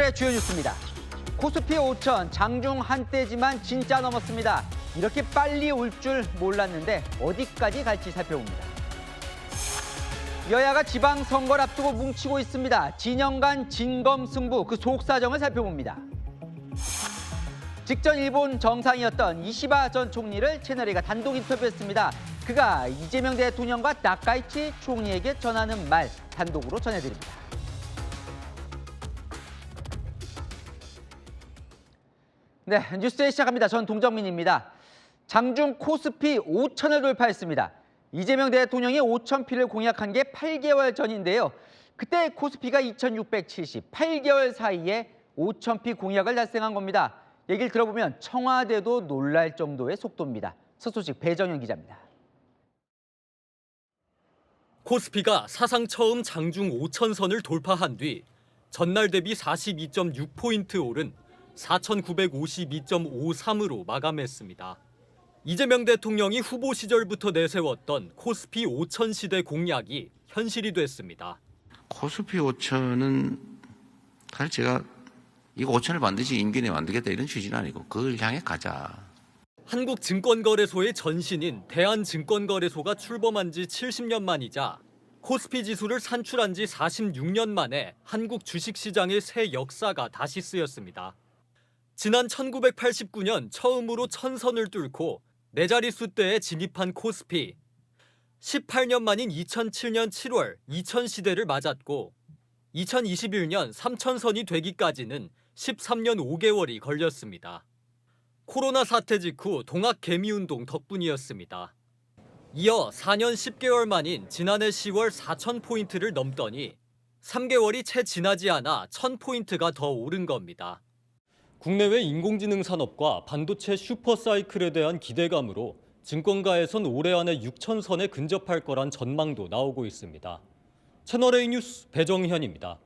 오늘의 주요 뉴스입니다. 코스피 5천 장중 한때지만 진짜 넘었습니다. 이렇게 빨리 올 줄 몰랐는데 어디까지 갈지 살펴봅니다. 여야가 지방선거를 앞두고 뭉치고 있습니다. 진영 간 진검승부 그 속사정을 살펴봅니다. 직전 일본 정상이었던 이시바 전 총리를 채널A가 단독 인터뷰했습니다. 그가 이재명 대통령과 나카이치 총리에게 전하는 말 단독으로 전해드립니다. 네, 뉴스데이 시작합니다. 전 동정민입니다. 장중 코스피 5천을 돌파했습니다. 이재명 대통령이 5,000피를 공약한 게 8개월 전인데요. 그때 코스피가 2,670, 8개월 사이에 5,000피 공약을 달성한 겁니다. 얘기를 들어보면 청와대도 놀랄 정도의 속도입니다. 첫 소식 배정현 기자입니다. 코스피가 사상 처음 장중 5천선을 돌파한 뒤 전날 대비 42.6포인트 오른 4,952.53으로 마감했습니다. 이재명 대통령이 후보 시절부터 내세웠던 코스피 5천 시대 공약이 현실이 됐습니다. 코스피 5천은 사실 제가 이거 5천을 반드시 임기 내에 만들겠다 이런 취지는 아니고 그걸 향해 가자. 한국증권거래소의 전신인 대한증권거래소가 출범한 지 70년 만이자 코스피 지수를 산출한 지 46년 만에 한국 주식시장의 새 역사가 다시 쓰였습니다. 지난 1989년 처음으로 1000선을 뚫고 네 자릿수 대에 진입한 코스피. 18년 만인 2007년 7월 2000시대를 맞았고 2021년 3000선이 되기까지는 13년 5개월이 걸렸습니다. 코로나 사태 직후 동학개미운동 덕분이었습니다. 이어 4년 10개월 만인 지난해 10월 4000포인트를 넘더니 3개월이 채 지나지 않아 1000포인트가 더 오른 겁니다. 국내외 인공지능 산업과 반도체 슈퍼사이클에 대한 기대감으로 증권가에선 올해 안에 6,000선에 근접할 거란 전망도 나오고 있습니다. 채널A 뉴스 배정현입니다.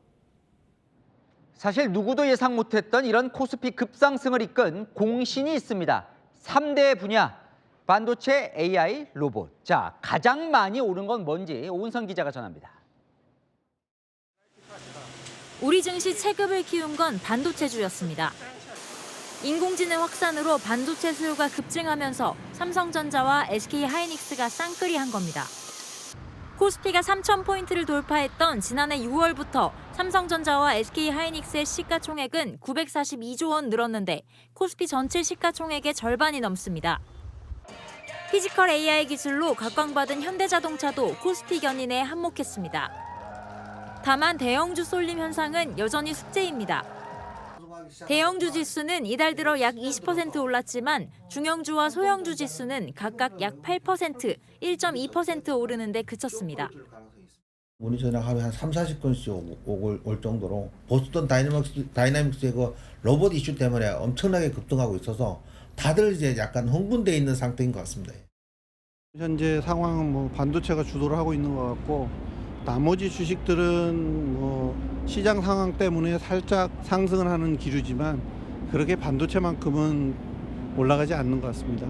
사실 누구도 예상 못했던 이런 코스피 급상승을 이끈 공신이 있습니다. 3대 분야, 반도체, AI, 로봇. 자, 가장 많이 오른 건 뭔지 오은선 기자가 전합니다. 우리 증시 체급을 키운 건 반도체주였습니다. 인공지능 확산으로 반도체 수요가 급증하면서 삼성전자와 SK하이닉스가 쌍끌이한 겁니다. 코스피가 3,000포인트를 돌파했던 지난해 6월부터 삼성전자와 SK하이닉스의 시가총액은 942조 원 늘었는데 코스피 전체 시가총액의 절반이 넘습니다. 피지컬 AI 기술로 각광받은 현대자동차도 코스피 견인에 한몫했습니다. 다만 대형주 쏠림 현상은 여전히 숙제입니다. 대형주 지수는 이달 들어 약 20% 올랐지만 중형주와 소형주 지수는 각각 약 8%, 1.2% 오르는 데 그쳤습니다. 문의 전화 하루에 한 3, 40건씩 올 정도로 보스턴 다이나믹스의 그 로봇 이슈 때문에 엄청나게 급등하고 있어서 다들 이제 약간 흥분돼 있는 상태인 것 같습니다. 현재 상황은 반도체가 주도를 하고 있는 것 같고 나머지 주식들은 시장 상황 때문에 살짝 상승을 하는 기류지만 그렇게 반도체만큼은 올라가지 않는 것 같습니다.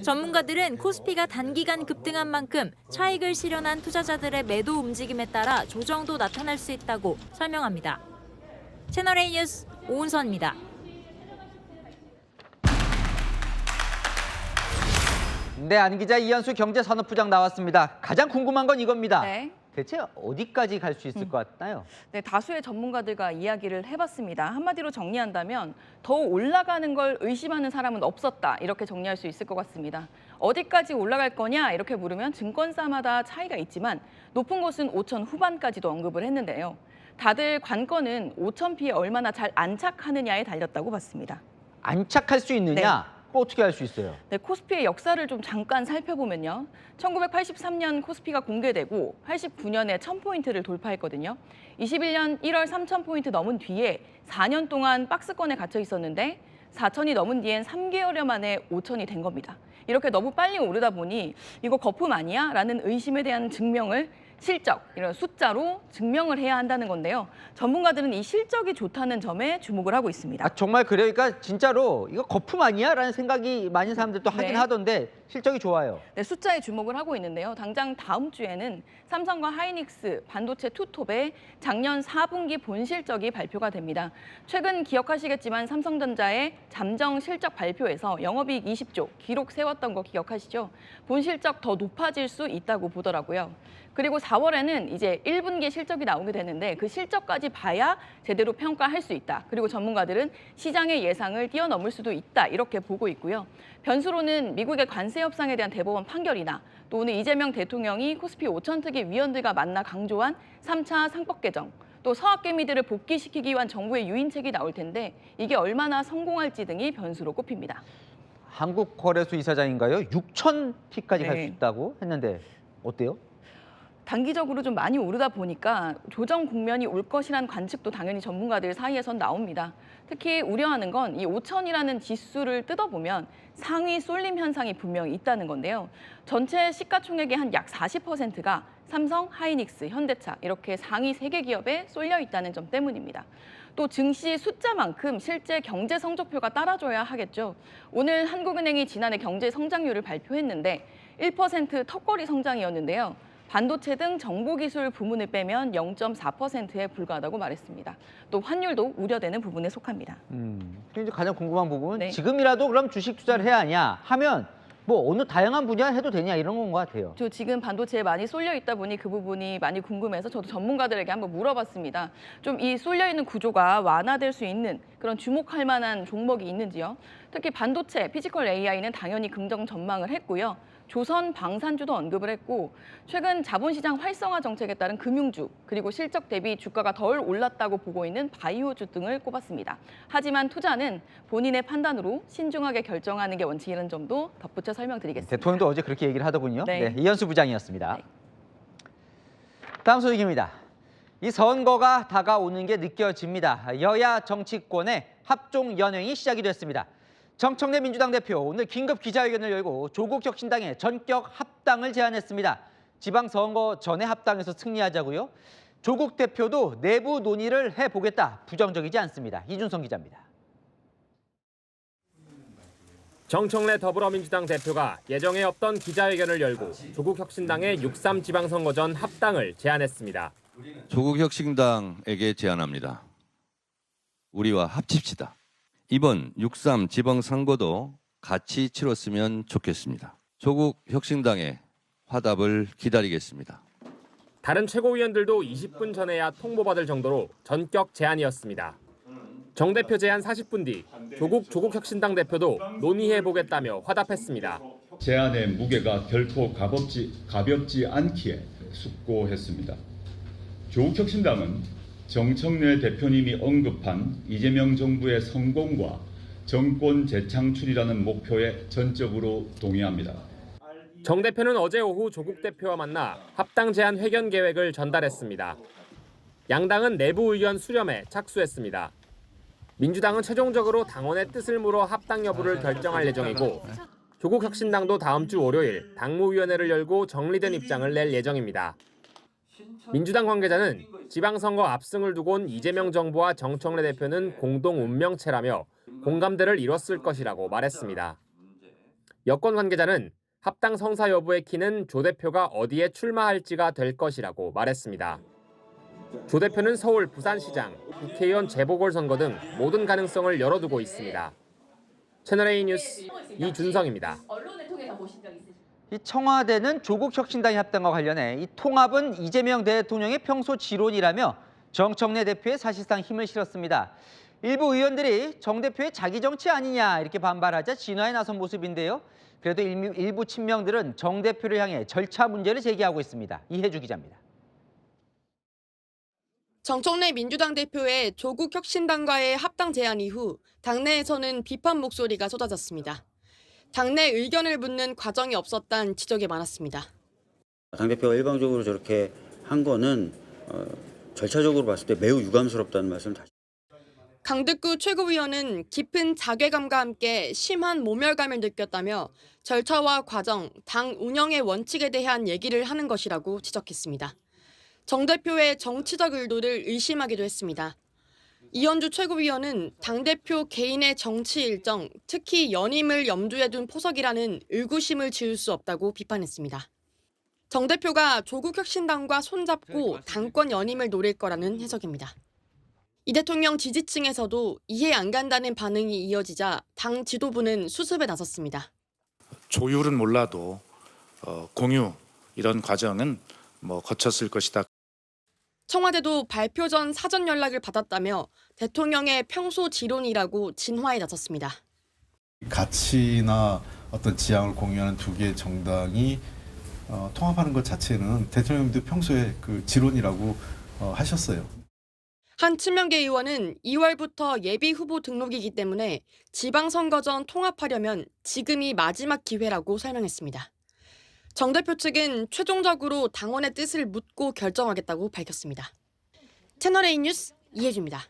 전문가들은 코스피가 단기간 급등한 만큼 차익을 실현한 투자자들의 매도 움직임에 따라 조정도 나타날 수 있다고 설명합니다. 채널A 뉴스 오은선입니다. 네, 안 기자 이현수 경제산업부장 나왔습니다. 가장 궁금한 건 이겁니다. 네. 대체 어디까지 갈 수 있을 것 같나요? 네, 다수의 전문가들과 이야기를 해봤습니다. 한마디로 정리한다면 더 올라가는 걸 의심하는 사람은 없었다. 이렇게 정리할 수 있을 것 같습니다. 어디까지 올라갈 거냐 이렇게 물으면 증권사마다 차이가 있지만 높은 곳은 5천 후반까지도 언급을 했는데요. 다들 관건은 5,000피에 얼마나 잘 안착하느냐에 달렸다고 봤습니다. 안착할 수 있느냐? 네. 어떻게 할 수 있어요? 네, 코스피의 역사를 좀 잠깐 살펴보면요. 1983년 코스피가 공개되고 89년에 1000포인트를 돌파했거든요. 21년 1월 3000포인트 넘은 뒤에 4년 동안 박스권에 갇혀 있었는데 4000이 넘은 뒤엔 3개월여 만에 5000이 된 겁니다. 이렇게 너무 빨리 오르다 보니 이거 거품 아니야? 라는 의심에 대한 증명을 실적, 이런 숫자로 증명을 해야 한다는 건데요. 전문가들은 이 실적이 좋다는 점에 주목을 하고 있습니다. 정말 그래요? 그러니까 진짜로 이거 거품 아니야? 라는 생각이 많은 사람들도 하긴 네. 하던데 실적이 좋아요. 네, 숫자에 주목을 하고 있는데요. 당장 다음 주에는 삼성과 하이닉스, 반도체 투톱의 작년 4분기 본실적이 발표가 됩니다. 최근 기억하시겠지만 삼성전자의 잠정 실적 발표에서 영업이익 20조 기록 세웠던 거 기억하시죠? 본실적 더 높아질 수 있다고 보더라고요. 그리고 4월에는 이제 1분기 실적이 나오게 되는데 그 실적까지 봐야 제대로 평가할 수 있다. 그리고 전문가들은 시장의 예상을 뛰어넘을 수도 있다. 이렇게 보고 있고요. 변수로는 미국의 관세 협상에 대한 대법원 판결이나 또 오늘 이재명 대통령이 코스피 5,000특위 위원들과 만나 강조한 3차 상법 개정, 또 서학개미들을 복귀시키기 위한 정부의 유인책이 나올 텐데 이게 얼마나 성공할지 등이 변수로 꼽힙니다. 한국거래소 이사장인가요? 6,000T까지 갈 수 네. 있다고 했는데 어때요? 단기적으로 좀 많이 오르다 보니까 조정 국면이 올 것이라는 관측도 당연히 전문가들 사이에선 나옵니다. 특히 우려하는 건 이 5천이라는 지수를 뜯어보면 상위 쏠림 현상이 분명히 있다는 건데요. 전체 시가총액의 한 약 40%가 삼성, 하이닉스, 현대차 이렇게 상위 3개 기업에 쏠려 있다는 점 때문입니다. 또 증시 숫자만큼 실제 경제 성적표가 따라줘야 하겠죠. 오늘 한국은행이 지난해 경제 성장률을 발표했는데 1% 턱걸이 성장이었는데요. 반도체 등 정보기술 부문을 빼면 0.4%에 불과하다고 말했습니다. 또 환율도 우려되는 부분에 속합니다. 이제 가장 궁금한 부분은 네. 지금이라도 그럼 주식 투자를 해야 하냐 하면 뭐 어느 다양한 분야 해도 되냐 이런 건 것 같아요. 저 지금 반도체에 많이 쏠려 있다 보니 그 부분이 많이 궁금해서 저도 전문가들에게 한번 물어봤습니다. 좀 이 쏠려 있는 구조가 완화될 수 있는 그런 주목할 만한 종목이 있는지요. 특히 반도체, 피지컬 AI는 당연히 긍정 전망을 했고요. 조선 방산주도 언급을 했고 최근 자본시장 활성화 정책에 따른 금융주 그리고 실적 대비 주가가 덜 올랐다고 보고 있는 바이오주 등을 꼽았습니다. 하지만 투자는 본인의 판단으로 신중하게 결정하는 게 원칙이라는 점도 덧붙여 설명드리겠습니다. 대통령도 어제 그렇게 얘기를 하더군요. 네. 네, 이현수 부장이었습니다. 네. 다음 소식입니다. 이 선거가 다가오는 게 느껴집니다. 여야 정치권의 합종 연횡이 시작이 됐습니다. 정청래 민주당 대표 오늘 긴급 기자회견을 열고 조국 혁신당의 전격 합당을 제안했습니다. 지방선거 전에 합당해서 승리하자고요. 조국 대표도 내부 논의를 해보겠다. 부정적이지 않습니다. 이준성 기자입니다. 정청래 더불어민주당 대표가 예정에 없던 기자회견을 열고 조국 혁신당의 6.3 지방선거 전 합당을 제안했습니다. 조국 혁신당에게 제안합니다. 우리와 합칩시다. 이번 6.3 지방선거도 같이 치렀으면 좋겠습니다. 조국 혁신당의 화답을 기다리겠습니다. 다른 최고위원들도 20분 전에야 통보받을 정도로 전격 제안이었습니다. 정 대표 제안 40분 뒤 조국 혁신당 대표도 논의해보겠다며 화답했습니다. 제안의 무게가 결코 가볍지 않기에 숙고했습니다. 조국 혁신당은 정청래 대표님이 언급한 이재명 정부의 성공과 정권 재창출이라는 목표에 전적으로 동의합니다. 정 대표는 어제 오후 조국 대표와 만나 합당 제안 회견 계획을 전달했습니다. 양당은 내부 의견 수렴에 착수했습니다. 민주당은 최종적으로 당원의 뜻을 물어 합당 여부를 결정할 예정이고 조국 혁신당도 다음 주 월요일 당무위원회를 열고 정리된 입장을 낼 예정입니다. 민주당 관계자는 지방선거 압승을 두곤 이재명 정부와 정청래 대표는 공동 운명체라며 공감대를 이뤘을 것이라고 말했습니다. 여권 관계자는 합당 성사 여부의 키는 조 대표가 어디에 출마할지가 될 것이라고 말했습니다. 조 대표는 서울, 부산시장, 국회의원 재보궐선거 등 모든 가능성을 열어두고 있습니다. 채널A 뉴스 이준성입니다. 이 청와대는 조국 혁신당의 합당과 관련해 이 통합은 이재명 대통령의 평소 지론이라며 정청래 대표에 사실상 힘을 실었습니다. 일부 의원들이 정 대표의 자기 정치 아니냐 이렇게 반발하자 진화에 나선 모습인데요. 그래도 일부 친명들은 정 대표를 향해 절차 문제를 제기하고 있습니다. 이혜주 기자입니다. 정청래 민주당 대표의 조국 혁신당과의 합당 제안 이후 당내에서는 비판 목소리가 쏟아졌습니다. 당내 의견을 묻는 과정이 없었다는 지적이 많았습니다. 당대표가 일방적으로 저렇게 한 거는 절차적으로 봤을 때 매우 유감스럽다는 말씀 다시. 강득구 최고위원은 깊은 자괴감과 함께 심한 모멸감을 느꼈다며 절차와 과정, 당 운영의 원칙에 대한 얘기를 하는 것이라고 지적했습니다. 정 대표의 정치적 의도를 의심하기도 했습니다. 이현주 최고위원은 당대표 개인의 정치 일정, 특히 연임을 염두에 둔 포석이라는 의구심을 지울 수 없다고 비판했습니다. 정 대표가 조국혁신당과 손잡고 당권 연임을 노릴 거라는 해석입니다. 이 대통령 지지층에서도 이해 안 간다는 반응이 이어지자 당 지도부는 수습에 나섰습니다. 조율은 몰라도 공유 이런 과정은 거쳤을 것이다. 청와대도 발표 전 사전 연락을 받았다며 대통령의 평소 지론이라고 진화에 나섰습니다. 가치나 어떤 지향을 공유하는 두 개의 정당이 통합하는 것 자체는 대통령도 평소에 그 지론이라고 하셨어요. 한 친명계 의원은 2월부터 예비 후보 등록이기 때문에 지방선거 전 통합하려면 지금이 마지막 기회라고 설명했습니다. 정 대표 측은 최종적으로 당원의 뜻을 묻고 결정하겠다고 밝혔습니다. 채널A 뉴스 이혜주입니다.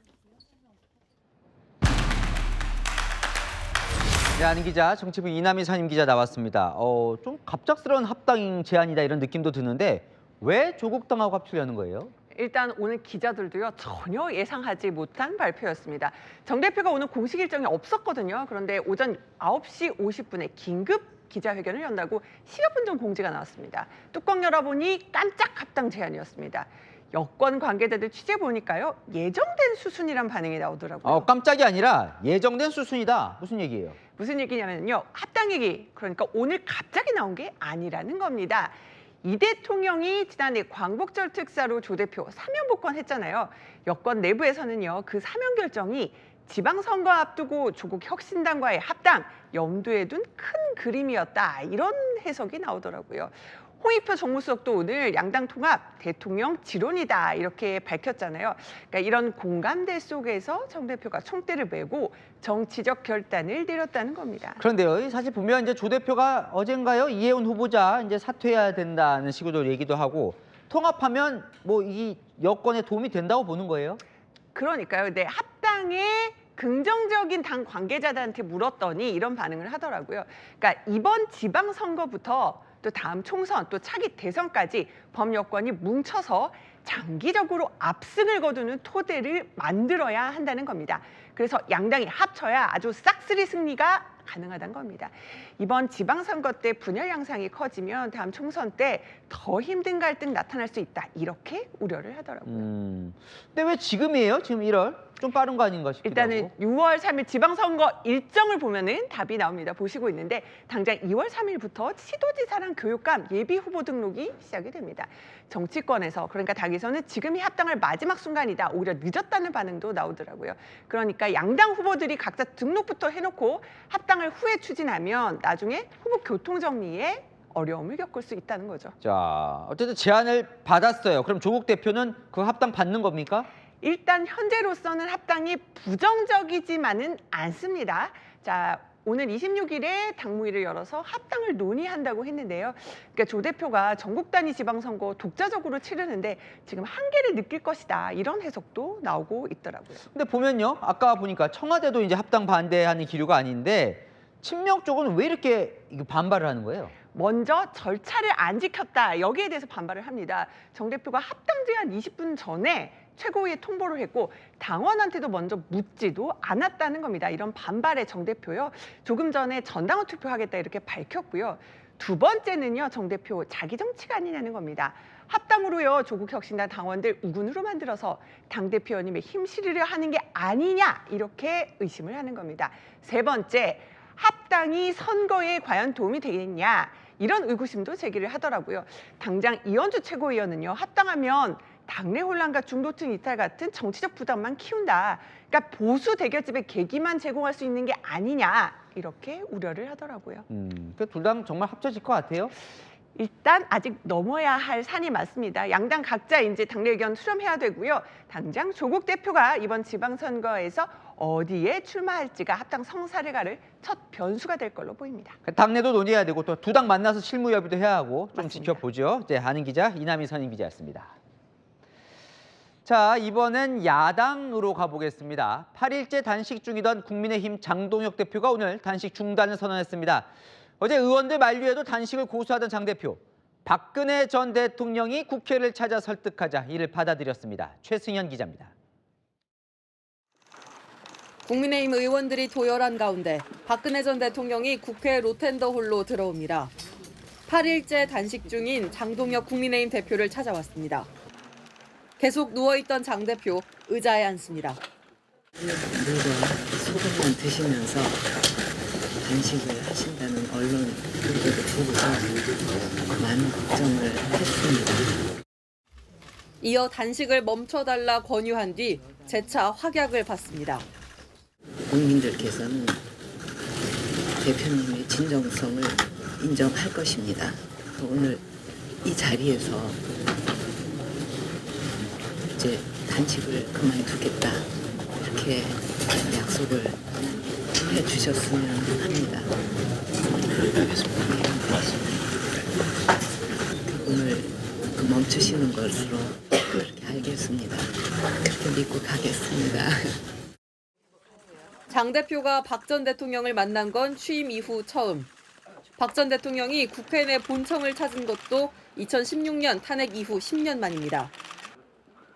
네, 아는 기자, 정치부 이남희 선임 기자 나왔습니다. 좀 갑작스러운 합당 제안이다 이런 느낌도 드는데 왜 조국당하고 합치려는 거예요? 일단 오늘 기자들도요 전혀 예상하지 못한 발표였습니다. 정 대표가 오늘 공식 일정이 없었거든요. 그런데 오전 9시 50분에 긴급 기자회견을 연다고 10여 분 전 공지가 나왔습니다. 뚜껑 열어보니 깜짝 합당 제안이었습니다. 여권 관계자들 취재 보니까요 예정된 수순이란 반응이 나오더라고요. 깜짝이 아니라 예정된 수순이다. 무슨 얘기예요? 무슨 얘기냐면요. 합당 얘기, 그러니까 오늘 갑자기 나온 게 아니라는 겁니다. 이 대통령이 지난해 광복절 특사로 조 대표 사면 복권했잖아요. 여권 내부에서는요. 그 사면 결정이 지방선거 앞두고 조국 혁신당과의 합당 염두에 둔 큰 그림이었다. 이런 해석이 나오더라고요. 홍익표 정무수석도 오늘 양당 통합 대통령 지론이다 이렇게 밝혔잖아요. 그러니까 이런 공감대 속에서 정 대표가 총대를 메고 정치적 결단을 내렸다는 겁니다. 그런데요, 사실 보면 이제 조 대표가 어젠가요 이혜원 후보자 이제 사퇴해야 된다는 식으로 얘기도 하고 통합하면 뭐 이 여권에 도움이 된다고 보는 거예요? 그러니까요. 네, 합당에 긍정적인 당 관계자들한테 물었더니 이런 반응을 하더라고요. 그러니까 이번 지방선거부터 또 다음 총선, 또 차기 대선까지 범여권이 뭉쳐서 장기적으로 압승을 거두는 토대를 만들어야 한다는 겁니다. 그래서 양당이 합쳐야 아주 싹쓸이 승리가 가능하다는 겁니다. 이번 지방선거 때 분열 양상이 커지면 다음 총선 때 더 힘든 갈등 나타날 수 있다. 이렇게 우려를 하더라고요. 근데 왜 지금이에요? 지금 1월? 좀 빠른 거 아닌가 싶기도 일단은 하고. 6월 3일 지방선거 일정을 보면은 답이 나옵니다. 보시고 있는데 당장 2월 3일부터 시도지사랑 교육감 예비 후보 등록이 시작이 됩니다. 정치권에서 그러니까 당에서는 지금이 합당할 마지막 순간이다. 오히려 늦었다는 반응도 나오더라고요. 그러니까 양당 후보들이 각자 등록부터 해놓고 합당을 후에 추진하면 나중에 후보 교통 정리에 어려움을 겪을 수 있다는 거죠. 자, 어쨌든 제안을 받았어요. 그럼 조국 대표는 그 합당 받는 겁니까? 일단 현재로서는 합당이 부정적이지만은 않습니다. 자, 오늘 26일에 당무위를 열어서 합당을 논의한다고 했는데요. 그러니까 조 대표가 전국 단위 지방선거 독자적으로 치르는데 지금 한계를 느낄 것이다. 이런 해석도 나오고 있더라고요. 근데 보면요, 아까 보니까 청와대도 이제 합당 반대하는 기류가 아닌데 친명 쪽은 왜 이렇게 반발을 하는 거예요? 먼저 절차를 안 지켰다. 여기에 대해서 반발을 합니다. 정 대표가 합당 제안 20분 전에 최고위에 통보를 했고 당원한테도 먼저 묻지도 않았다는 겁니다. 이런 반발에 정 대표요. 조금 전에 전당원 투표하겠다 이렇게 밝혔고요. 두 번째는요. 정 대표 자기 정치가 아니냐는 겁니다. 합당으로요. 조국 혁신당 당원들 우군으로 만들어서 당대표 연임에 힘 실으려 하는 게 아니냐 이렇게 의심을 하는 겁니다. 세 번째, 합당이 선거에 과연 도움이 되겠냐 이런 의구심도 제기를 하더라고요. 당장 이현주 최고위원은요. 합당하면 당내 혼란과 중도층 이탈 같은 정치적 부담만 키운다. 그러니까 보수 대결집의 계기만 제공할 수 있는 게 아니냐 이렇게 우려를 하더라고요. 그러니까 둘 다 정말 합쳐질 것 같아요. 일단 아직 넘어야 할 산이 많습니다. 양당 각자 이제 당내 의견 수렴해야 되고요. 당장 조국 대표가 이번 지방선거에서 어디에 출마할지가 합당 성사를 가를 첫 변수가 될 걸로 보입니다. 당내도 논의해야 되고 또 두 당 만나서 실무 협의도 해야 하고 좀 맞습니다. 지켜보죠. 이제 아는 기자 이남희 선임 기자였습니다. 자, 이번엔 야당으로 가보겠습니다. 8일째 단식 중이던 국민의힘 장동혁 대표가 오늘 단식 중단을 선언했습니다. 어제 의원들 만류에도 단식을 고수하던 장 대표. 박근혜 전 대통령이 국회를 찾아 설득하자 이를 받아들였습니다. 최승현 기자입니다. 국민의힘 의원들이 도열한 가운데 박근혜 전 대통령이 국회 로텐더홀로 들어옵니다. 8일째 단식 중인 장동혁 국민의힘 대표를 찾아왔습니다. 계속 누워있던 장 대표 의자에 앉습니다. 물과 소금만 드시면서 단식을 하신다는 언론 보도를 보고서 많은 걱정을 했습니다. 이어 단식을 멈춰달라 권유한 뒤 재차 확약을 받습니다. 국민들께서는 대표님의 진정성을 인정할 것입니다. 오늘 이 자리에서 이제 단식을 그만두겠다 이렇게 약속을 해주셨으면 합니다. 오늘 멈추시는 것으로 그렇게 알겠습니다. 그렇게 믿고 가겠습니다. 장 대표가 박 전 대통령을 만난 건 취임 이후 처음. 박 전 대통령이 국회 내 본청을 찾은 것도 2016년 탄핵 이후 10년 만입니다.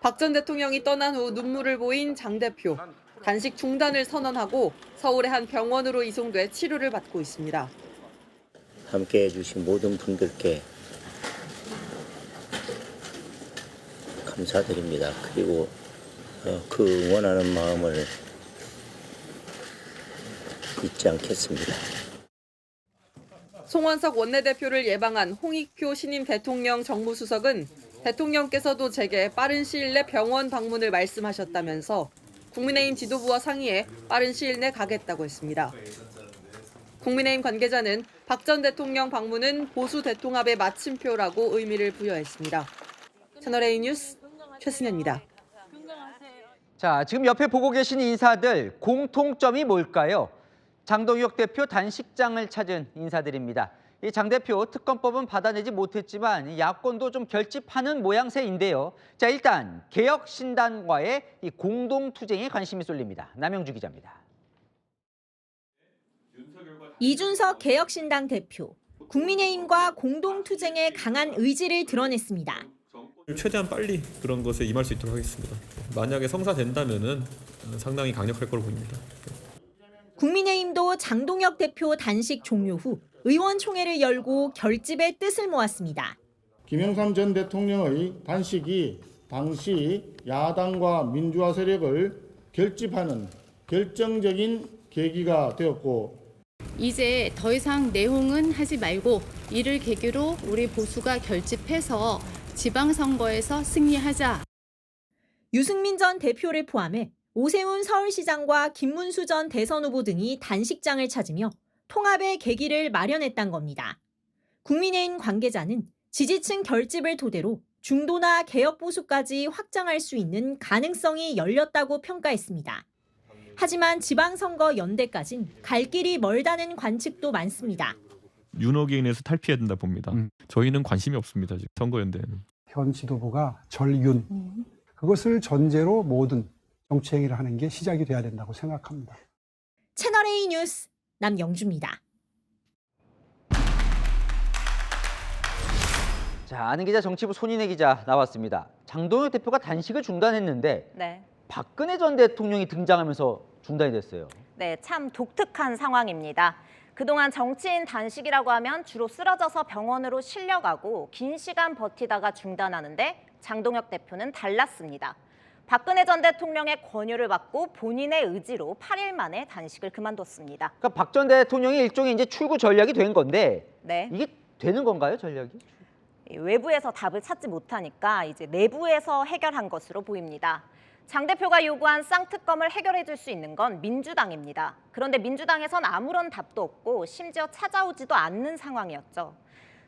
박 전 대통령이 떠난 후 눈물을 보인 장 대표. 단식 중단을 선언하고 서울의 한 병원으로 이송돼 치료를 받고 있습니다. 함께해 주신 모든 분들께 감사드립니다. 그리고 그 응원하는 마음을 잊지 않겠습니다. 송원석 원내대표를 예방한 홍익표 신임 대통령 정무수석은 대통령께서도 제게 빠른 시일 내 병원 방문을 말씀하셨다면서 국민의힘 지도부와 상의해 빠른 시일 내 가겠다고 했습니다. 국민의힘 관계자는 박 전 대통령 방문은 보수 대통합의 마침표라고 의미를 부여했습니다. 채널A 뉴스 최승현입니다. 자, 지금 옆에 보고 계신 인사들 공통점이 뭘까요? 장동혁 대표 단식장을 찾은 인사들입니다. 이 장 대표 특검법은 받아내지 못했지만 야권도 좀 결집하는 모양새인데요. 자, 일단 개혁신당과의 이 공동투쟁에 관심이 쏠립니다. 남영주 기자입니다. 이준석 개혁신당 대표, 국민의힘과 공동투쟁에 강한 의지를 드러냈습니다. 최대한 빨리 그런 것에 임할 수 있도록 하겠습니다. 만약에 성사된다면은 상당히 강력할 거로 보입니다. 국민의힘도 장동혁 대표 단식 종료 후 의원총회를 열고 결집의 뜻을 모았습니다. 김영삼 전 대통령의 단식이 당시 야당과 민주화 세력을 결집하는 결정적인 계기가 되었고 이제 더 이상 내홍은 하지 말고 이를 계기로 우리 보수가 결집해서 지방선거에서 승리하자. 유승민 전 대표를 포함해 오세훈 서울시장과 김문수 전 대선 후보 등이 단식장을 찾으며 통합의 계기를 마련했단 겁니다. 국민의힘 관계자는 지지층 결집을 토대로 중도나 개혁 보수까지 확장할 수 있는 가능성이 열렸다고 평가했습니다. 하지만 지방선거 연대까진 갈 길이 멀다는 관측도 많습니다. 윤호개인에서 탈피해야 된다 봅니다. 저희는 관심이 없습니다. 지금 선거연대에는. 현 지도부가 전륜, 그것을 전제로 모든 정치행위를 하는 게 시작이 돼야 된다고 생각합니다. 채널A 뉴스 남영주입니다. 자, 아는 기자 정치부 손인혜 기자 나왔습니다. 장동혁 대표가 단식을 중단했는데 네. 박근혜 전 대통령이 등장하면서 중단이 됐어요. 네, 참 독특한 상황입니다. 그동안 정치인 단식이라고 하면 주로 쓰러져서 병원으로 실려가고 긴 시간 버티다가 중단하는데 장동혁 대표는 달랐습니다. 박근혜 전 대통령의 권유를 받고 본인의 의지로 8일 만에 단식을 그만뒀습니다. 그러니까 박 전 대통령이 일종의 이제 출구 전략이 된 건데 네. 이게 되는 건가요, 전략이? 외부에서 답을 찾지 못하니까 이제 내부에서 해결한 것으로 보입니다. 장 대표가 요구한 쌍특검을 해결해 줄 수 있는 건 민주당입니다. 그런데 민주당에선 아무런 답도 없고 심지어 찾아오지도 않는 상황이었죠.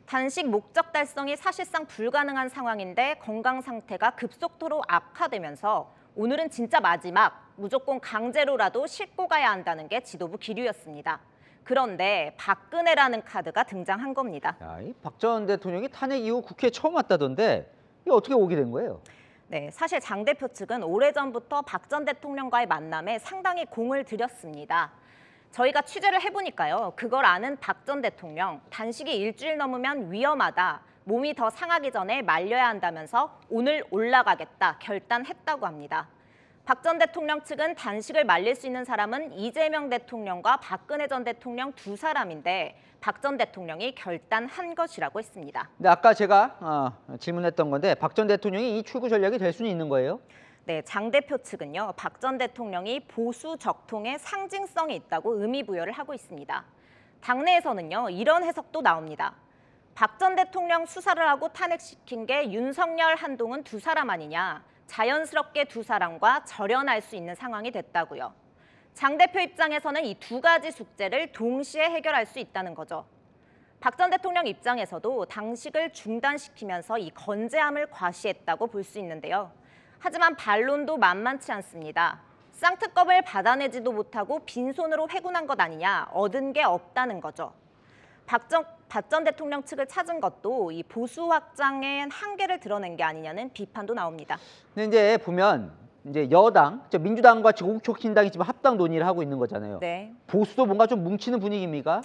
단식 목적 달성이 사실상 불가능한 상황인데 건강 상태가 급속도로 악화되면서 오늘은 진짜 마지막, 무조건 강제로라도 싣고 가야 한다는 게 지도부 기류였습니다. 그런데 박근혜라는 카드가 등장한 겁니다. 박 전 대통령이 탄핵 이후 국회에 처음 왔다던데 이게 어떻게 오게 된 거예요? 네, 사실 장 대표 측은 오래전부터 박 전 대통령과의 만남에 상당히 공을 들였습니다. 저희가 취재를 해보니까요. 그걸 아는 박 전 대통령, 단식이 일주일 넘으면 위험하다, 몸이 더 상하기 전에 말려야 한다면서 오늘 올라가겠다 결단했다고 합니다. 박 전 대통령 측은 단식을 말릴 수 있는 사람은 이재명 대통령과 박근혜 전 대통령 두 사람인데 박 전 대통령이 결단한 것이라고 했습니다. 근데 아까 제가 질문했던 건데 박 전 대통령이 이 출구 전략이 될 수는 있는 거예요? 네, 장 대표 측은요, 박 전 대통령이 보수 적통의 상징성이 있다고 의미 부여를 하고 있습니다. 당내에서는요, 이런 해석도 나옵니다. 박 전 대통령 수사를 하고 탄핵시킨 게 윤석열, 한동훈 두 사람 아니냐, 자연스럽게 두 사람과 절연할 수 있는 상황이 됐다고요. 장 대표 입장에서는 이 두 가지 숙제를 동시에 해결할 수 있다는 거죠. 박 전 대통령 입장에서도 당식을 중단시키면서 이 건재함을 과시했다고 볼 수 있는데요. 하지만 반론도 만만치 않습니다. 쌍특검을 받아내지도 못하고 빈손으로 회군한 것 아니냐, 얻은 게 없다는 거죠. 박 전 대통령 측을 찾은 것도 이 보수 확장의 한계를 드러낸 게 아니냐는 비판도 나옵니다. 근데 이제 보면 이제 여당, 민주당과 조국혁신당이 지금 합당 논의를 하고 있는 거잖아요. 네. 보수도 뭔가 좀 뭉치는 분위기입니까?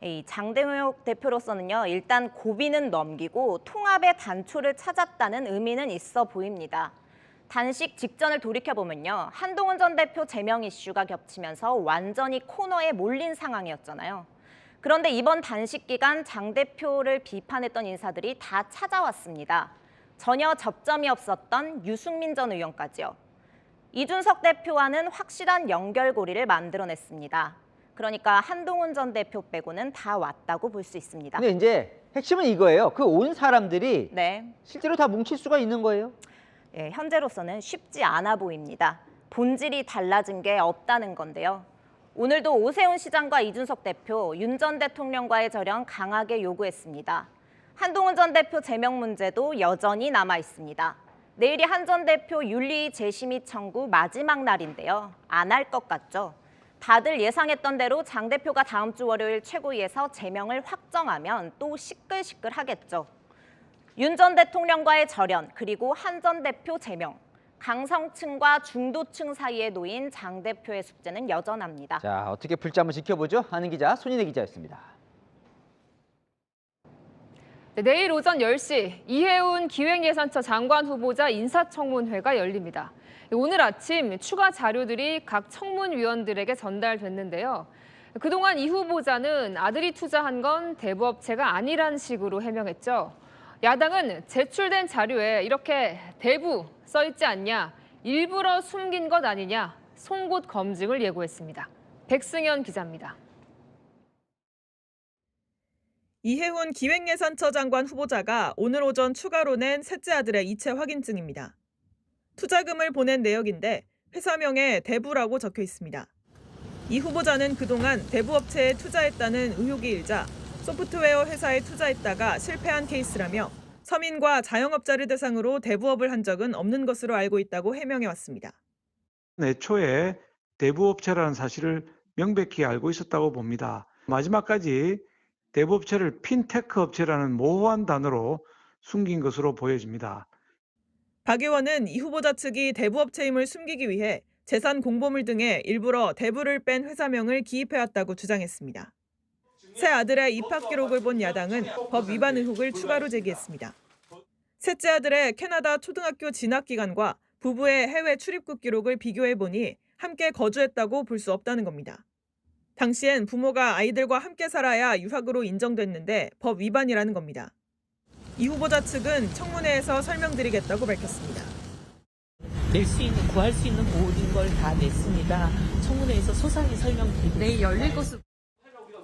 이 장대표 대표로서는요, 일단 고비는 넘기고 통합의 단초를 찾았다는 의미는 있어 보입니다. 단식 직전을 돌이켜보면요, 한동훈 전 대표 제명 이슈가 겹치면서 완전히 코너에 몰린 상황이었잖아요. 그런데 이번 단식 기간 장 대표를 비판했던 인사들이 다 찾아왔습니다. 전혀 접점이 없었던 유승민 전 의원까지요. 이준석 대표와는 확실한 연결고리를 만들어냈습니다. 그러니까 한동훈 전 대표 빼고는 다 왔다고 볼 수 있습니다. 근데 이제 핵심은 이거예요. 그 온 사람들이 네. 실제로 다 뭉칠 수가 있는 거예요? 예, 현재로서는 쉽지 않아 보입니다. 본질이 달라진 게 없다는 건데요. 오늘도 오세훈 시장과 이준석 대표, 윤 전 대통령과의 절연 강하게 요구했습니다. 한동훈 전 대표 제명 문제도 여전히 남아 있습니다. 내일이 한 전 대표 윤리 재심의 청구 마지막 날인데요. 안 할 것 같죠? 다들 예상했던 대로 장 대표가 다음 주 월요일 최고위에서 제명을 확정하면 또 시끌시끌하겠죠. 윤 전 대통령과의 절연, 그리고 한 전 대표 제명, 강성층과 중도층 사이에 놓인 장 대표의 숙제는 여전합니다. 자, 어떻게 풀지 한번 지켜보죠. 하는 기자, 손인혜 기자였습니다. 네, 내일 오전 10시 이해운 기획예산처 장관 후보자 인사청문회가 열립니다. 오늘 아침 추가 자료들이 각 청문위원들에게 전달됐는데요. 그동안 이 후보자는 아들이 투자한 건 대부업체가 아니란 식으로 해명했죠. 야당은 제출된 자료에 이렇게 대부 써있지 않냐, 일부러 숨긴 것 아니냐, 송곳 검증을 예고했습니다. 백승현 기자입니다. 이해훈 기획예산처 장관 후보자가 오늘 오전 추가로 낸 셋째 아들의 이체 확인증입니다. 투자금을 보낸 내역인데 회사명에 대부라고 적혀 있습니다. 이 후보자는 그동안 대부업체에 투자했다는 의혹이 일자 소프트웨어 회사에 투자했다가 실패한 케이스라며 서민과 자영업자를 대상으로 대부업을 한 적은 없는 것으로 알고 있다고 해명해왔습니다. 애초에 대부업체라는 사실을 명백히 알고 있었다고 봅니다. 마지막까지 대부업체를 핀테크 업체라는 모호한 단어로 숨긴 것으로 보여집니다. 박 의원은 이 후보자 측이 대부업체임을 숨기기 위해 재산 공보물 등에 일부러 대부를 뺀 회사명을 기입해왔다고 주장했습니다. 새 아들의 입학 기록을 본 야당은 법 위반 의혹을 추가로 제기했습니다. 셋째 아들의 캐나다 초등학교 진학 기간과 부부의 해외 출입국 기록을 비교해보니 함께 거주했다고 볼 수 없다는 겁니다. 당시엔 부모가 아이들과 함께 살아야 유학으로 인정됐는데 법 위반이라는 겁니다. 이 후보자 측은 청문회에서 설명드리겠다고 밝혔습니다. 낼 수 있는, 구할 수 있는 모든 걸 다 냈습니다. 청문회에서 소상히 설명드리겠습니다. 내일 열릴 것으로.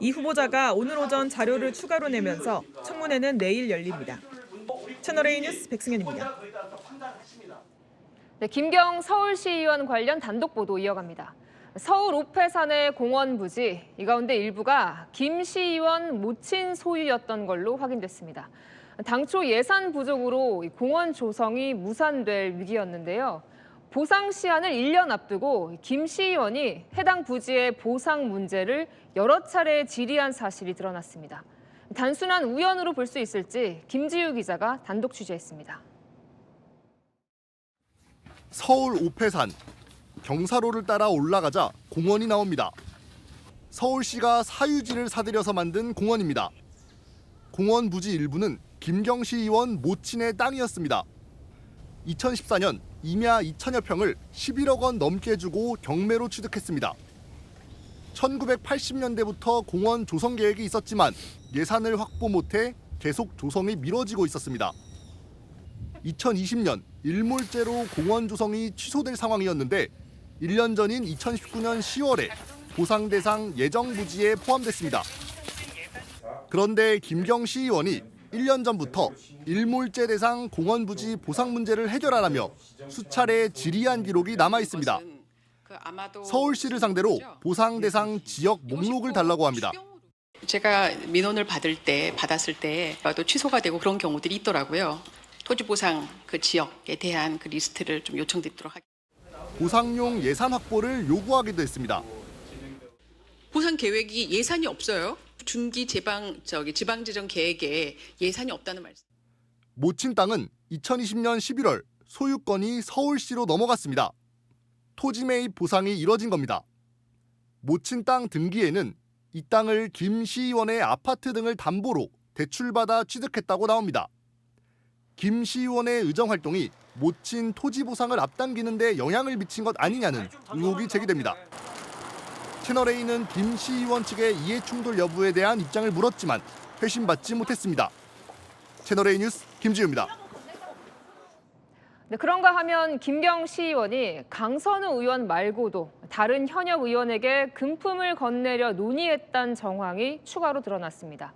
이 후보자가 오늘 오전 자료를 추가로 내면서 청문회는 내일 열립니다. 채널A 뉴스 백승현입니다. 네, 김경 서울시의원 관련 단독 보도 이어갑니다. 서울 오패산의 공원 부지, 이 가운데 일부가 김 시의원 모친 소유였던 걸로 확인됐습니다. 당초 예산 부족으로 공원 조성이 무산될 위기였는데요. 보상 시한을 1년 앞두고 김 시의원이 해당 부지의 보상 문제를 여러 차례 질의한 사실이 드러났습니다. 단순한 우연으로 볼 수 있을지 김지유 기자가 단독 취재했습니다. 서울 오패산, 경사로를 따라 올라가자 공원이 나옵니다. 서울시가 사유지를 사들여서 만든 공원입니다. 공원 부지 일부는 김경 시의원 모친의 땅이었습니다. 2014년 임야 2천여 평을 11억 원 넘게 주고 경매로 취득했습니다. 1980년대부터 공원 조성 계획이 있었지만 예산을 확보 못해 계속 조성이 미뤄지고 있었습니다. 2020년 일몰제로 공원 조성이 취소될 상황이었는데 1년 전인 2019년 10월에 보상 대상 예정 부지에 포함됐습니다. 그런데 김경 시의원이 1년 전부터 일몰제 대상 공원 부지 보상 문제를 해결하라며 수차례 질의한 기록이 남아 있습니다. 서울시를 상대로 보상 대상 지역 목록을 달라고 합니다. 제가 민원을 받았을 때 또 취소가 되고 그런 경우들이 있더라고요. 토지 보상 그 지역에 대한 그 리스트를 좀 요청드리도록 하겠습니다. 보상용 예산 확보를 요구하기도 했습니다. 보상 계획이 예산이 없어요. 중기 지방재정 계획에 예산이 없다는 말씀. 모친 땅은 2020년 11월 소유권이 서울시로 넘어갔습니다. 토지 매입 보상이 이뤄진 겁니다. 모친 땅 등기에는 이 땅을 김 시의원의 아파트 등을 담보로 대출받아 취득했다고 나옵니다. 김 시의원의 의정 활동이 모친 토지 보상을 앞당기는 데 영향을 미친 것 아니냐는 의혹이 제기됩니다. 채널A는 김 시의원 측의 이해충돌 여부에 대한 입장을 물었지만 회신받지 못했습니다. 채널A 뉴스 김지우입니다. 네, 그런가 하면 김경 시의원이 강선우 의원 말고도 다른 현역 의원에게 금품을 건네려 논의했다는 정황이 추가로 드러났습니다.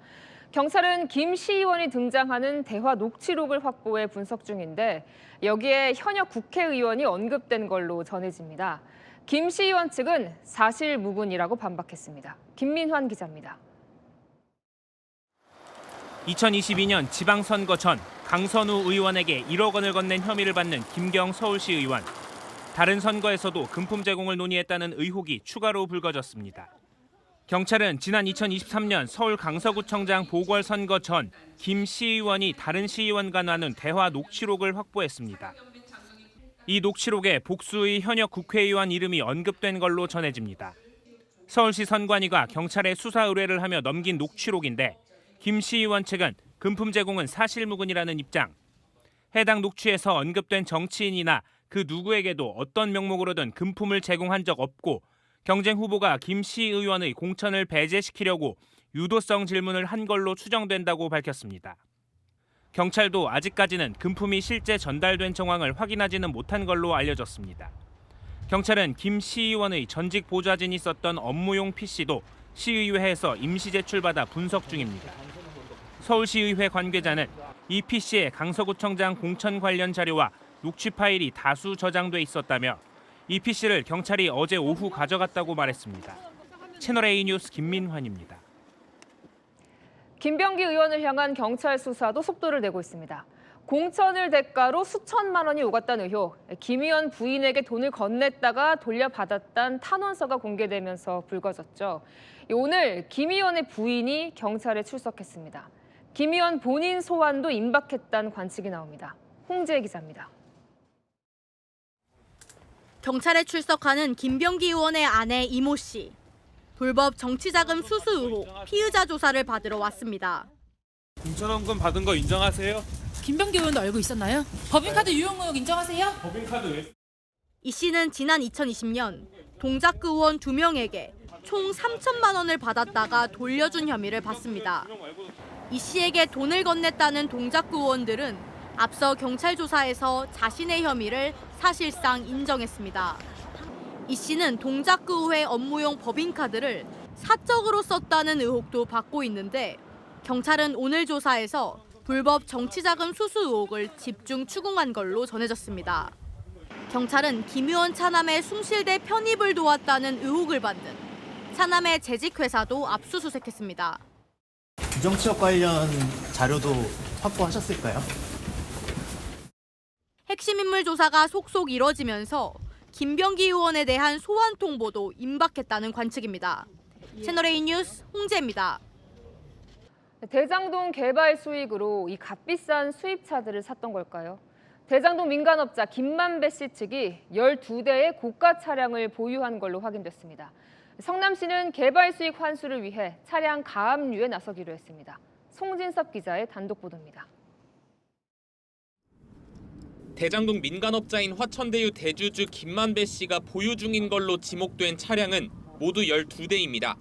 경찰은 김 시의원이 등장하는 대화 녹취록을 확보해 분석 중인데 여기에 현역 국회의원이 언급된 걸로 전해집니다. 김 시의원 측은 사실무근이라고 반박했습니다. 김민환 기자입니다. 2022년 지방선거 전 강선우 의원에게 1억 원을 건넨 혐의를 받는 김경 서울시 의원. 다른 선거에서도 금품 제공을 논의했다는 의혹이 추가로 불거졌습니다. 경찰은 지난 2023년 서울 강서구청장 보궐선거 전 김 시의원이 다른 시의원과 나눈 대화 녹취록을 확보했습니다. 이 녹취록에 복수의 현역 국회의원 이름이 언급된 걸로 전해집니다. 서울시 선관위가 경찰에 수사 의뢰를 하며 넘긴 녹취록인데 김 시의원 측은 금품 제공은 사실무근이라는 입장. 해당 녹취에서 언급된 정치인이나 그 누구에게도 어떤 명목으로든 금품을 제공한 적 없고 경쟁 후보가 김 시의원의 공천을 배제시키려고 유도성 질문을 한 걸로 추정된다고 밝혔습니다. 경찰도 아직까지는 금품이 실제 전달된 정황을 확인하지는 못한 걸로 알려졌습니다. 경찰은 김 시의원의 전직 보좌진이 썼던 업무용 PC도 시의회에서 임시 제출받아 분석 중입니다. 서울시의회 관계자는 이 PC에 강서구청장 공천 관련 자료와 녹취 파일이 다수 저장돼 있었다며 이 PC를 경찰이 어제 오후 가져갔다고 말했습니다. 채널A 뉴스 김민환입니다. 김병기 의원을 향한 경찰 수사도 속도를 내고 있습니다. 공천을 대가로 수천만 원이 오갔다는 의혹, 김 의원 부인에게 돈을 건넸다가 돌려받았다는 탄원서가 공개되면서 불거졌죠. 오늘 김 의원의 부인이 경찰에 출석했습니다. 김 의원 본인 소환도 임박했다는 관측이 나옵니다. 홍재 기자입니다. 경찰에 출석하는 김병기 의원의 아내 이모 씨. 불법 정치자금 수수 의혹 피의자 조사를 받으러 왔습니다. 공천원금 받은 거 인정하세요? 김병기 의원도 알고 있었나요? 법인카드 유용 의혹 인정하세요? 법인카드 왜? 이 씨는 지난 2020년 동작구 의원 2명에게 총 3천만 원을 받았다가 돌려준 혐의를 받습니다. 이 씨에게 돈을 건넸다는 동작구 의원들은 앞서 경찰 조사에서 자신의 혐의를 사실상 인정했습니다. 이 씨는 동작구의회 업무용 법인카드를 사적으로 썼다는 의혹도 받고 있는데 경찰은 오늘 조사에서 불법 정치자금 수수 의혹을 집중 추궁한 걸로 전해졌습니다. 경찰은 김 의원 차남의 숭실대 편입을 도왔다는 의혹을 받는 차남의 재직회사도 압수수색했습니다. 부정취업 관련 자료도 확보하셨을까요? 핵심 인물 조사가 속속 이뤄지면서 김병기 의원에 대한 소환 통보도 임박했다는 관측입니다. 채널A 뉴스 홍재입니다. 대장동 개발 수익으로 이 값비싼 수입차들을 샀던 걸까요? 대장동 민간업자 김만배 씨 측이 12대의 고가 차량을 보유한 걸로 확인됐습니다. 성남시는 개발 수익 환수를 위해 차량 가압류에 나서기로 했습니다. 송진섭 기자의 단독 보도입니다. 대장동 민간업자인 화천대유 대주주 김만배 씨가 보유 중인 걸로 지목된 차량은 모두 12대입니다.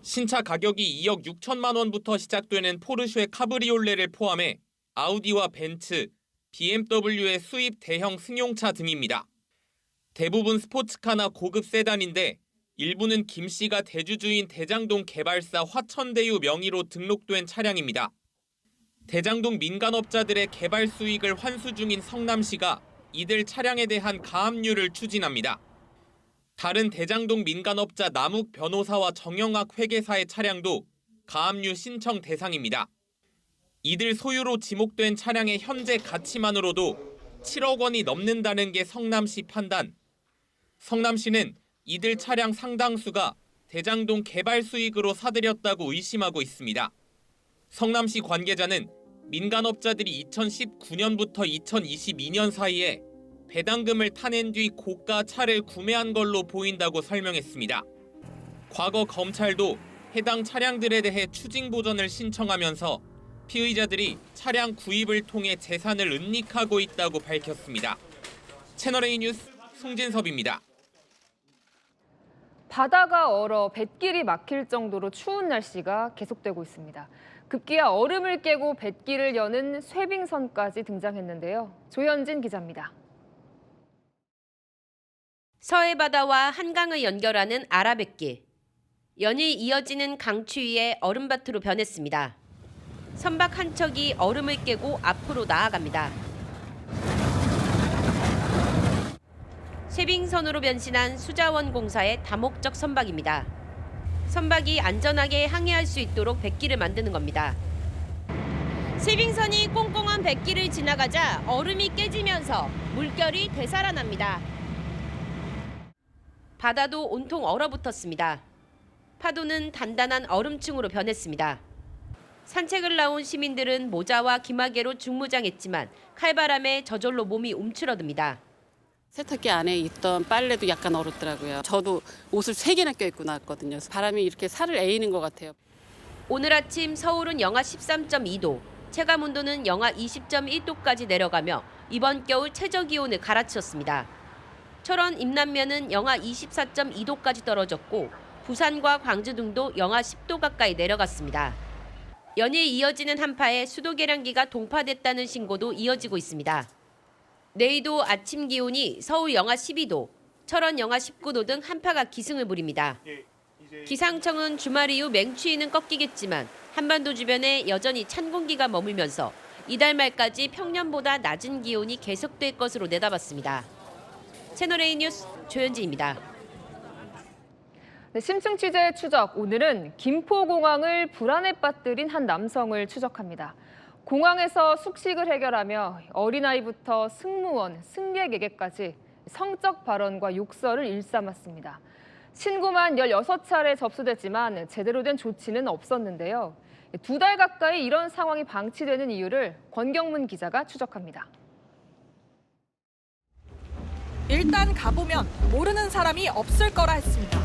신차 가격이 2억 6천만 원부터 시작되는 포르쉐 카브리올레를 포함해 아우디와 벤츠, BMW의 수입 대형 승용차 등입니다. 대부분 스포츠카나 고급 세단인데 일부는 김 씨가 대주주인 대장동 개발사 화천대유 명의로 등록된 차량입니다. 대장동 민간업자들의 개발 수익을 환수 중인 성남시가 이들 차량에 대한 가압류를 추진합니다. 다른 대장동 민간업자 남욱 변호사와 정영학 회계사의 차량도 가압류 신청 대상입니다. 이들 소유로 지목된 차량의 현재 가치만으로도 7억 원이 넘는다는 게 성남시 판단. 성남시는 이들 차량 상당수가 대장동 개발 수익으로 사들였다고 의심하고 있습니다. 성남시 관계자는 민간업자들이 2019년부터 2022년 사이에 배당금을 타낸 뒤 고가 차를 구매한 걸로 보인다고 설명했습니다. 과거 검찰도 해당 차량들에 대해 추징 보전을 신청하면서 피의자들이 차량 구입을 통해 재산을 은닉하고 있다고 밝혔습니다. 채널A 뉴스 송진섭입니다. 바다가 얼어 뱃길이 막힐 정도로 추운 날씨가 계속되고 있습니다. 급기야 얼음을 깨고 뱃길을 여는 쇠빙선까지 등장했는데요. 조현진 기자입니다. 서해 바다와 한강을 연결하는 아라뱃길. 연일 이어지는 강추위에 얼음밭으로 변했습니다. 선박 한 척이 얼음을 깨고 앞으로 나아갑니다. 쇠빙선으로 변신한 수자원 공사의 다목적 선박입니다. 선박이 안전하게 항해할 수 있도록 뱃길을 만드는 겁니다. 쇠빙선이 꽁꽁한 뱃길을 지나가자 얼음이 깨지면서 물결이 되살아납니다. 바다도 온통 얼어붙었습니다. 파도는 단단한 얼음층으로 변했습니다. 산책을 나온 시민들은 모자와 기마개로 중무장했지만 칼바람에 저절로 몸이 움츠러듭니다. 세탁기 안에 있던 빨래도 약간 얼었더라고요. 저도 옷을 3개나 껴입고 나왔거든요. 바람이 이렇게 살을 에이는 것 같아요. 오늘 아침 서울은 영하 13.2도, 체감온도는 영하 20.1도까지 내려가며 이번 겨울 최저기온을 갈아치웠습니다. 철원 임남면은 영하 24.2도까지 떨어졌고 부산과 광주 등도 영하 10도 가까이 내려갔습니다. 연일 이어지는 한파에 수도 계량기가 동파됐다는 신고도 이어지고 있습니다. 내일도 아침 기온이 서울 영하 12도, 철원 영하 19도 등 한파가 기승을 부립니다. 기상청은 주말 이후 맹추위는 꺾이겠지만 한반도 주변에 여전히 찬 공기가 머물면서 이달 말까지 평년보다 낮은 기온이 계속될 것으로 내다봤습니다. 채널A 뉴스 조현진입니다. 네, 심층 취재 추적. 오늘은 김포공항을 불안에 빠뜨린 한 남성을 추적합니다. 공항에서 숙식을 해결하며 어린아이부터 승무원, 승객에게까지 성적 발언과 욕설을 일삼았습니다. 신고만 16차례 접수됐지만 제대로 된 조치는 없었는데요. 2달 가까이 이런 상황이 방치되는 이유를 권경문 기자가 추적합니다. 일단 가보면 모르는 사람이 없을 거라 했습니다.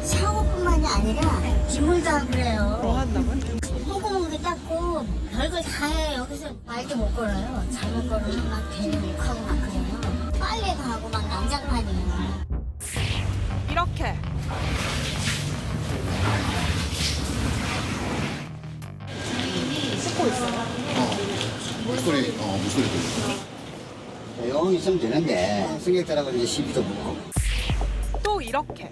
샤워뿐만이 아니라 기물도 하고 그래요. 뭐 한다고요? 똥구멍도 닦고 별걸 다 해요. 여기서 말도 못 걸어요. 잘못 걸으면 막 괜히 욕하고 막 그래요. 빨래도 하고 막 난장판이에요. 이렇게 씻고 있어요? 물소리 들리죠. 영웅이 있으면 되는데 승객들하고 이제 시비도 붙고. 또 이렇게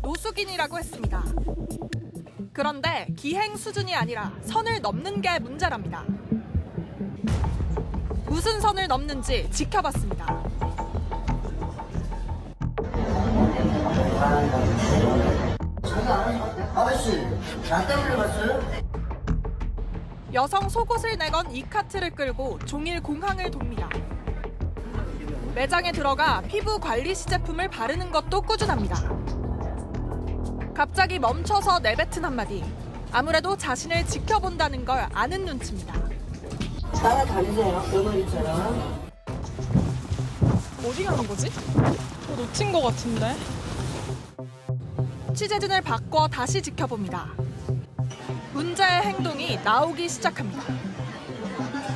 노숙인이라고 했습니다. 그런데 기행 수준이 아니라 선을 넘는 게 문제랍니다. 무슨 선을 넘는지 지켜봤습니다. 아저씨, 나 때문에 봤어요? 여성 속옷을 내건 이 카트를 끌고 종일 공항을 돕니다. 매장에 들어가 피부 관리 시제품을 바르는 것도 꾸준합니다. 갑자기 멈춰서 내뱉은 한마디. 아무래도 자신을 지켜본다는 걸 아는 눈치입니다. 따라다니세요, 너머리처럼. 어디 가는 거지? 놓친 것 같은데? 취재진을 바꿔 다시 지켜봅니다. 문제의 행동이 나오기 시작합니다.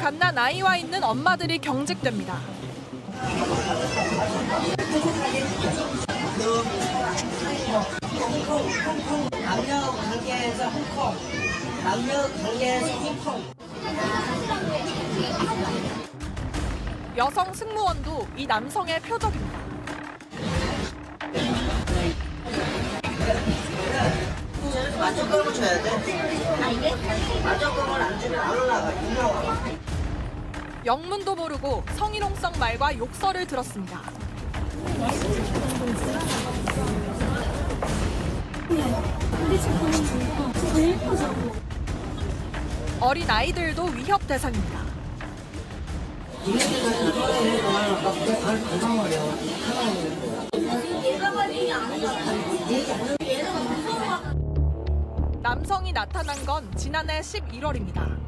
갓난 아이와 있는 엄마들이 경직됩니다. 남녀 관계에서 홍콩, 남녀 관계에서 홍콩. 여성 승무원도 이 남성의 표적입니다. 만족감을 줘야 돼. 만족감을 안 주면 안 올라가. 영문도 모르고 성희롱성 말과 욕설을 들었습니다. 어린 아이들도 위협 대상입니다. 남성이 나타난 건 지난해 11월입니다.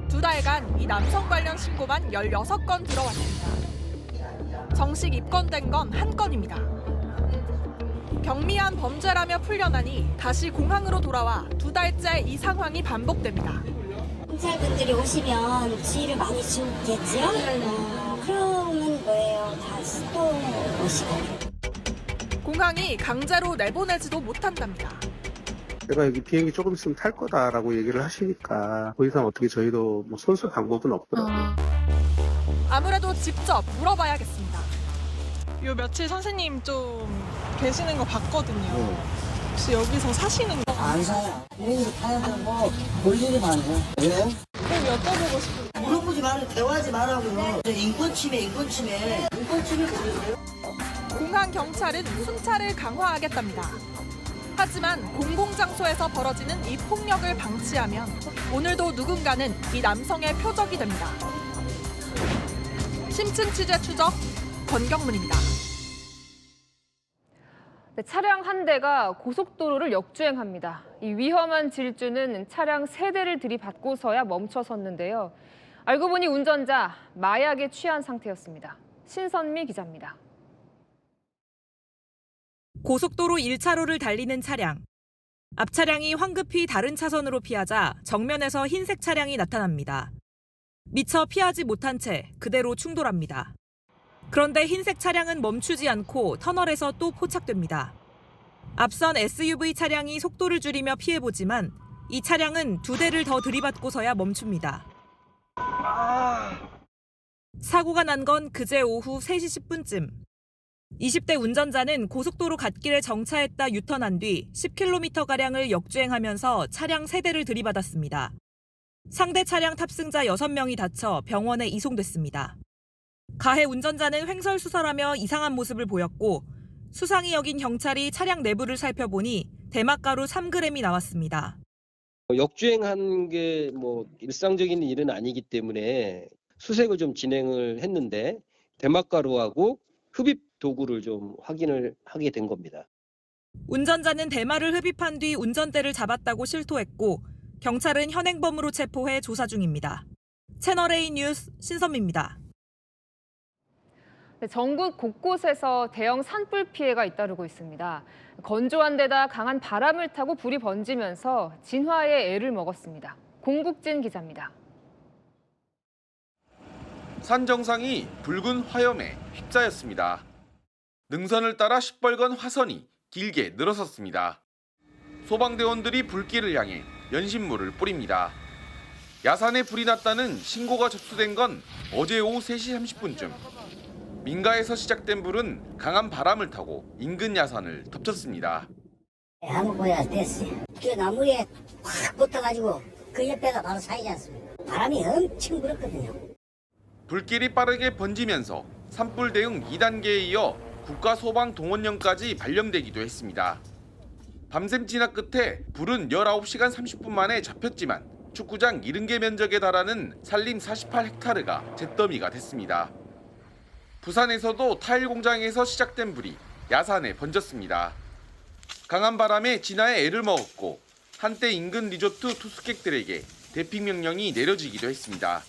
2달간 이 남성 관련 신고만 16건 들어왔습니다. 정식 입건된 건 1건입니다. 경미한 범죄라며 풀려나니 다시 공항으로 돌아와 2달째 이 상황이 반복됩니다. 경찰분들이 오시면 지휘를 많이 주겠지요? 그러면 뭐예요? 다시 또 오시고. 공항이 강제로 내보내지도 못한답니다. 내가 여기 비행기 조금 있으면 탈 거다라고 얘기를 하시니까 더 이상 어떻게 저희도 뭐 손쓸 방법은 없더라고요. 아무래도 직접 물어봐야겠습니다. 요 며칠 선생님 좀 계시는 거 봤거든요. 혹시 여기서 사시는 거? 안 사요. 비행기 타는데 뭐 볼 일이 많아요. 왜요? 꼭 여쭤보고 싶어요. 물어보지 말고 대화하지 말라고요. 인권 침해 모르세요? 공항 경찰은 순찰을 강화하겠답니다. 하지만 공공장소에서 벌어지는 이 폭력을 방치하면 오늘도 누군가는 이 남성의 표적이 됩니다. 심층 취재 추적 권경문입니다. 네, 차량 한 대가 고속도로를 역주행합니다. 이 위험한 질주는 차량 3대를 들이받고서야 멈춰섰는데요. 알고 보니 운전자 마약에 취한 상태였습니다. 신선미 기자입니다. 고속도로 1차로를 달리는 차량. 앞 차량이 황급히 다른 차선으로 피하자 정면에서 흰색 차량이 나타납니다. 미처 피하지 못한 채 그대로 충돌합니다. 그런데 흰색 차량은 멈추지 않고 터널에서 또 포착됩니다. 앞선 SUV 차량이 속도를 줄이며 피해보지만 이 차량은 2대를 더 들이받고서야 멈춥니다. 사고가 난 건 그제 오후 3시 10분쯤. 20대 운전자는 고속도로 갓길에 정차했다 유턴한 뒤 10km가량을 역주행하면서 차량 3대를 들이받았습니다. 상대 차량 탑승자 6명이 다쳐 병원에 이송됐습니다. 가해 운전자는 횡설수설하며 이상한 모습을 보였고 수상히 여긴 경찰이 차량 내부를 살펴보니 대마가루 3g이 나왔습니다. 역주행한 게 뭐 일상적인 일은 아니기 때문에 수색을 좀 진행을 했는데 대마가루하고 흡입 도구를 좀 확인을 하게 된 겁니다. 운전자는 대마를 흡입한 뒤 운전대를 잡았다고 실토했고 경찰은 현행범으로 체포해 조사 중입니다. 채널A 뉴스 신선미입니다. 네, 전국 곳곳에서 대형 산불 피해가 잇따르고 있습니다. 건조한 데다 강한 바람을 타고 불이 번지면서 진화에 애를 먹었습니다. 공국진 기자입니다. 산 정상이 붉은 화염에 휩싸였습니다. 능선을 따라 시뻘건 화선이 길게 늘어섰습니다. 소방대원들이 불길을 향해 연신물을 뿌립니다. 야산에 불이 났다는 신고가 접수된 건 어제 오후 3시 30분쯤. 민가에서 시작된 불은 강한 바람을 타고 인근 야산을 덮쳤습니다. 나무보야 됐어요. 그 나무에 확 붙어가지고 그 옆에가 바로 사이지 않습니까? 바람이 엄청 불었거든요. 불길이 빠르게 번지면서 산불 대응 2단계에 이어 국가소방동원령까지 발령되기도 했습니다. 밤샘 진화 끝에 불은 19시간 30분 만에 잡혔지만 축구장 70개 면적에 달하는 산림 48헥타르가 잿더미가 됐습니다. 부산에서도 타일 공장에서 시작된 불이 야산에 번졌습니다. 강한 바람에 진화에 애를 먹었고 한때 인근 리조트 투숙객들에게 대피 명령이 내려지기도 했습니다.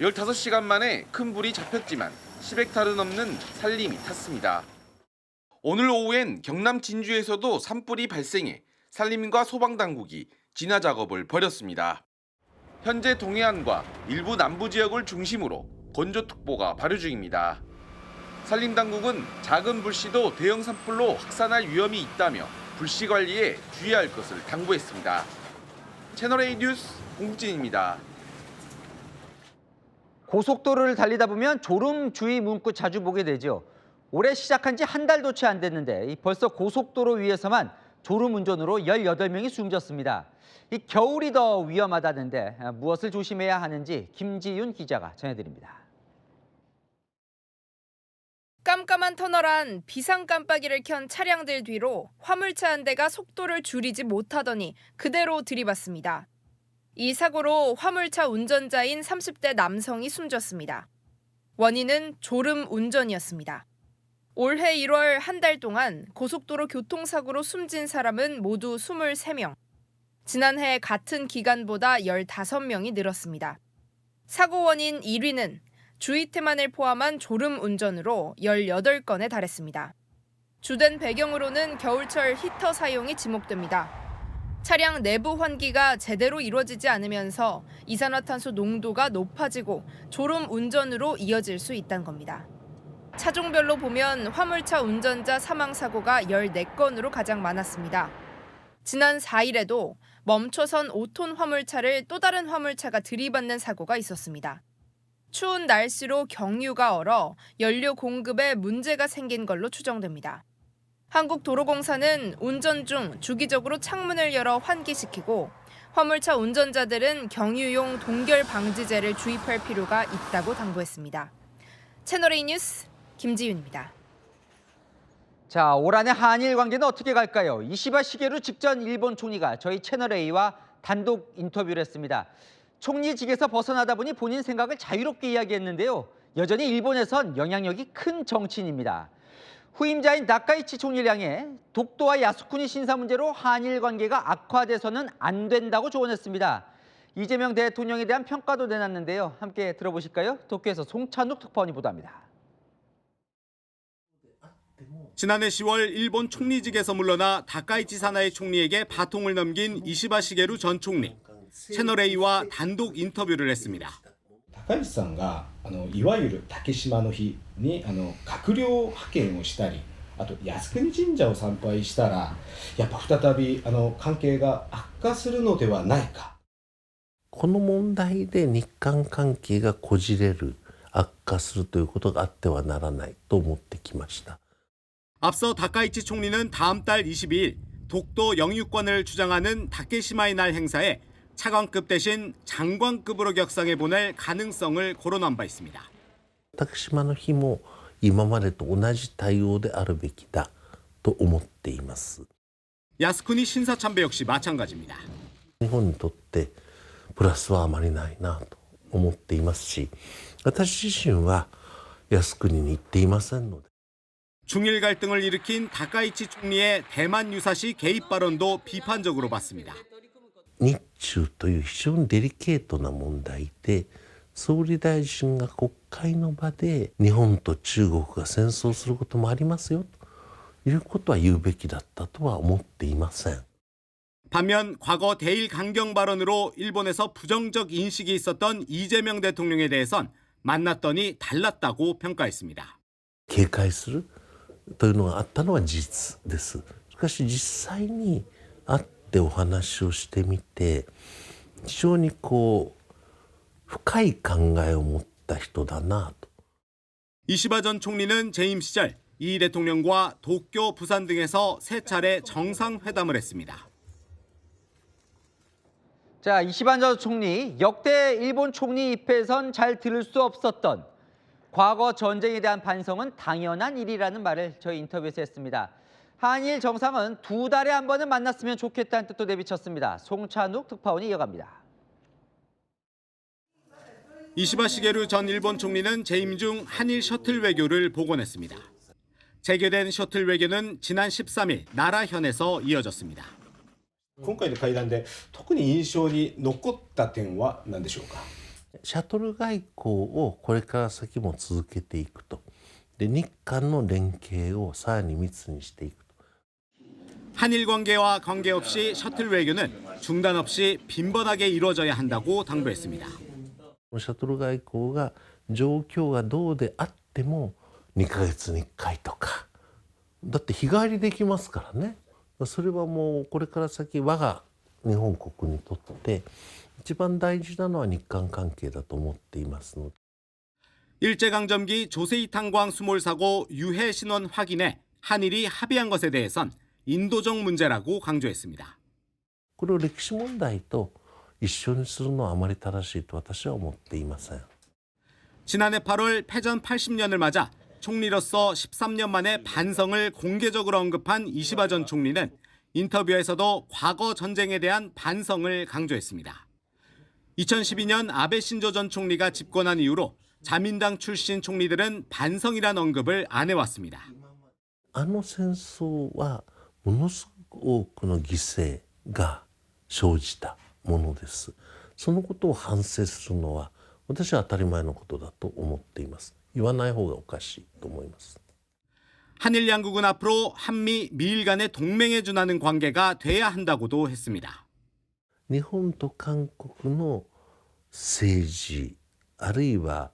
15시간 만에 큰 불이 잡혔지만 10헥타르 넘는 산림이 탔습니다. 오늘 오후엔 경남 진주에서도 산불이 발생해 산림과 소방당국이 진화 작업을 벌였습니다. 현재 동해안과 일부 남부 지역을 중심으로 건조특보가 발효 중입니다. 산림당국은 작은 불씨도 대형 산불로 확산할 위험이 있다며 불씨 관리에 주의할 것을 당부했습니다. 채널A 뉴스 공국진입니다. 고속도로를 달리다 보면 졸음 주의 문구 자주 보게 되죠. 올해 시작한 지 한 달도 채 안 됐는데 벌써 고속도로 위에서만 졸음 운전으로 18명이 숨졌습니다. 이 겨울이 더 위험하다는데 무엇을 조심해야 하는지 김지윤 기자가 전해드립니다. 깜깜한 터널 안 비상 깜빡이를 켠 차량들 뒤로 화물차 한 대가 속도를 줄이지 못하더니 그대로 들이받습니다. 이 사고로 화물차 운전자인 30대 남성이 숨졌습니다. 원인은 졸음 운전이었습니다. 올해 1월 한 달 동안 고속도로 교통사고로 숨진 사람은 모두 23명. 지난해 같은 기간보다 15명이 늘었습니다. 사고 원인 1위는 주의태만을 포함한 졸음 운전으로 18건에 달했습니다. 주된 배경으로는 겨울철 히터 사용이 지목됩니다. 차량 내부 환기가 제대로 이루어지지 않으면서 이산화탄소 농도가 높아지고 졸음 운전으로 이어질 수 있다는 겁니다. 차종별로 보면 화물차 운전자 사망사고가 14건으로 가장 많았습니다. 지난 4일에도 멈춰선 5톤 화물차를 또 다른 화물차가 들이받는 사고가 있었습니다. 추운 날씨로 경유가 얼어 연료 공급에 문제가 생긴 걸로 추정됩니다. 한국도로공사는 운전 중 주기적으로 창문을 열어 환기시키고 화물차 운전자들은 경유용 동결 방지제를 주입할 필요가 있다고 당부했습니다. 채널A 뉴스 김지윤입니다. 자, 올 한해 한일 관계는 어떻게 갈까요? 이시바 시게루 직전 일본 총리가 저희 채널A와 단독 인터뷰를 했습니다. 총리직에서 벗어나다 보니 본인 생각을 자유롭게 이야기했는데요. 여전히 일본에선 영향력이 큰 정치인입니다. 후임자인 나카이치 총리를 향해 독도와 야스쿠니 신사 문제로 한일 관계가 악화돼서는 안 된다고 조언했습니다. 이재명 대통령에 대한 평가도 내놨는데요. 함께 들어보실까요? 도쿄에서 송찬욱 특파원이 보도합니다. 지난해 10월 일본 총리직에서 물러나 다카이치 사나이 총리에게 바통을 넘긴 이시바 시게루 전 총리. 채널A와 단독 인터뷰를 했습니다. 高市さんがいわゆる竹島の日に閣僚派遣をしたり、あと靖国神社を参拝したら、やっぱ再び関係が悪化するのではないか。この問題で日韓関係がこじれる、悪化するということがあってはならないと思ってきました。 앞서 다카이치 총리는 다음 달 22일 독도 영유권을 주장하는 다케시마의 날 행사에 차관급 대신 장관급으로 격상해 보낼 가능성을 거론한 바 있습니다. 竹島の日も今までと同じ対応であるべきだと思っています。 야스쿠니 신사 참배 역시 마찬가지입니다. 日本にとってプラスはあまりないなと思っていますし、私自身は靖国に行っていませんので。 중일 갈등을 일으킨 다카이치 총리의 대만 유사시 개입 발언도 비판적으로 봤습니다. 日中という非常にデリケートな問題で、総理大臣が国会の場で日本と中国が戦争することもありますよということは言うべきだったとは思っていません。 반면 과거 대일 강경 발언으로 일본에서 부정적 인식이 있었던 이재명 대통령에 대해선 만났더니 달랐다고 평가했습니다. 警戒するというのがあったのは事実です。しかし実際に会ってお話をしてみて、非常に深い考えを持った人だなと。 이시바 전 총리는 재임 시절 이 대통령과 도쿄, 부산 등에서 3차례 정상회담을 했습니다. 자, 이시바 전 총리, 역대 일본 총리 입회에선 잘 들을 수 없었던 과거 전쟁에 대한 반성은 당연한 일이라는 말을 저희 인터뷰에서 했습니다. 한일 정상은 2달에 한 번은 만났으면 좋겠다는 뜻도 내비쳤습니다. 송찬욱 특파원이 이어갑니다. 이시바 시게루 전 일본 총리는 재임 중 한일 셔틀 외교를 복원했습니다. 재개된 셔틀 외교는 지난 13일 나라현에서 이어졌습니다. 今回の会談で特に印象に残った点は何でしょうか。 シャトル外交をこれから先も続けていくとで日韓の連携をさらに密にしていく。 한일 관계와 관계없이 셔틀 외교는 중단 없이 빈번하게 이루어져야 한다고 당부했습니다. シャトル外交が状況がどうであっても2ヶ月に1回とかだって日帰りできますからね。それはもうこれから先我が日本国にとって一番大事なのは日韓関係だと思っていますので。 일제강점기 조세이탄광 수몰 사고 유해 신원 확인에 한일이 합의한 것에 대해선 인도적 문제라고 강조했습니다. これを歴史問題と一緒にするのはあまり正しいと私は思っていません。 지난해 8월 패전 80년을 맞아 총리로서 13년 만에 반성을 공개적으로 언급한 이시바 전 총리는 인터뷰에서도 과거 전쟁에 대한 반성을 강조했습니다. 2012년 아베 신조 전 총리가 집권한 이후로 자민당 출신 총리들은 반성이란 언급을 안 해왔습니다. あの戦争はものすごく多くの犠牲が生じたものです。そのことを反省するのは私は当たり前のことだと思っています。言わない方がおかしいと思います。 한일 양국은 앞으로 한미, 미일 간의 동맹에 준하는 관계가 돼야 한다고도 했습니다. 日本と韓国の政治あるいは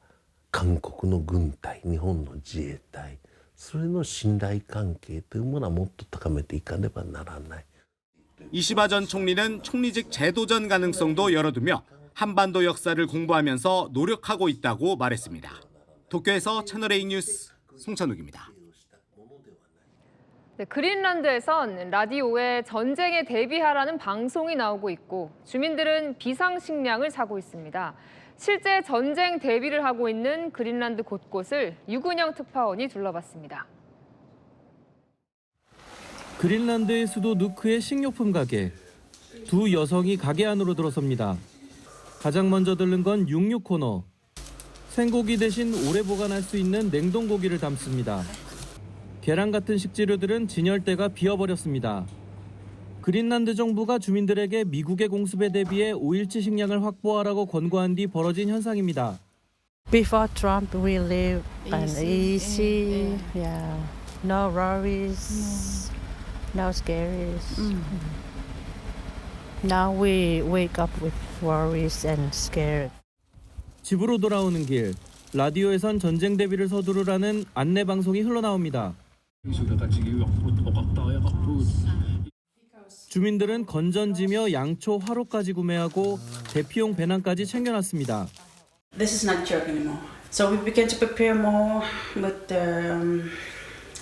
韓国の軍隊、日本の自衛隊、それの信頼関係というものはもっと高めていかねばならない。 이시바 전 총리는 총리직 재도전 가능성도 열어두며 한반도 역사를 공부하면서 노력하고 있다고 말했습니다. 도쿄에서 채널A 뉴스 송찬욱입니다. 네, 그린란드에선 라디오에 전쟁에 대비하라는 방송이 나오고 있고 주민들은 비상식량을 사고 있습니다. 실제 전쟁 대비를 하고 있는 그린란드 곳곳을 유근영 특파원이 둘러봤습니다. 그린란드의 수도 누크의 식료품 가게. 두 여성이 가게 안으로 들어섭니다. 가장 먼저 들른 건 육류 코너. 생고기 대신 오래 보관할 수 있는 냉동고기를 담습니다. 계란 같은 식재료들은 진열대가 비어버렸습니다. 그린란드 정부가 주민들에게 미국의 공습에 대비해 5일치 식량을 확보하라고 권고한 뒤 벌어진 현상입니다. Before Trump, we live easy, yeah, no worries, no scaries. Now we wake up with worries and scared. 집으로 돌아오는 길, 라디오에선 전쟁 대비를 서두르라는 안내 방송이 흘러나옵니다. 주민들은 건전지며 양초, 화로까지 구매하고 대피용 배낭까지 챙겨놨습니다. This is not joke anymore. So we began to prepare more with the.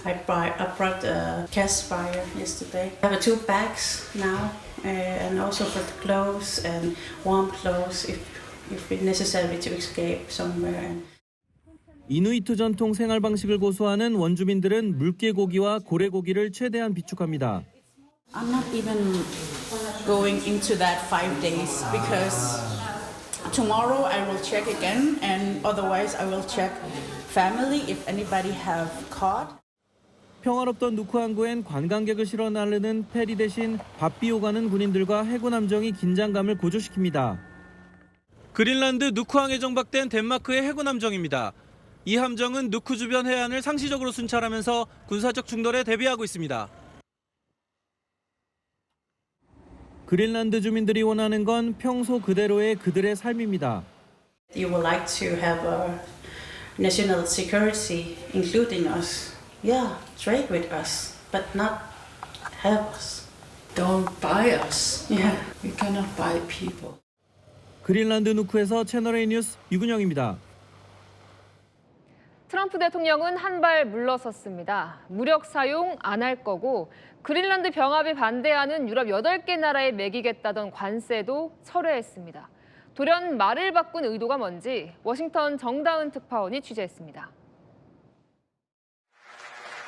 I brought a gas fire yesterday. I have 2 bags now, and also for the clothes and warm clothes if it's necessary to escape somewhere. 이누이트 전통 생활 방식을 고수하는 원주민들은 물개고기와 고래고기를 최대한 비축합니다. I'm not even going into that 5 days because tomorrow I will check again, and otherwise I will check family if anybody have caught. 평화롭던 누크 항구엔 관광객을 실어 나르는 페리 대신 바삐 오가는 군인들과 해군 함정이 긴장감을 고조시킵니다. 그린란드 누크항에 정박된 덴마크의 해군 함정입니다. 이 함정은 누크 주변 해안을 상시적으로 순찰하면서 군사적 충돌에 대비하고 있습니다. 그린란드 주민들이 원하는 건 평소 그대로의 그들의 삶입니다. You would like to have a national security, including us. Yeah, trade with us, but not help us. Don't buy us. Yeah. We cannot buy people. 그린란드 누크에서 채널A 뉴스 유근영입니다. 트럼프 대통령은 한 발 물러섰습니다. 무력 사용 안 할 거고 그린란드 병합에 반대하는 유럽 8개 나라에 매기겠다던 관세도 철회했습니다. 돌연 말을 바꾼 의도가 뭔지 워싱턴 정다은 특파원이 취재했습니다.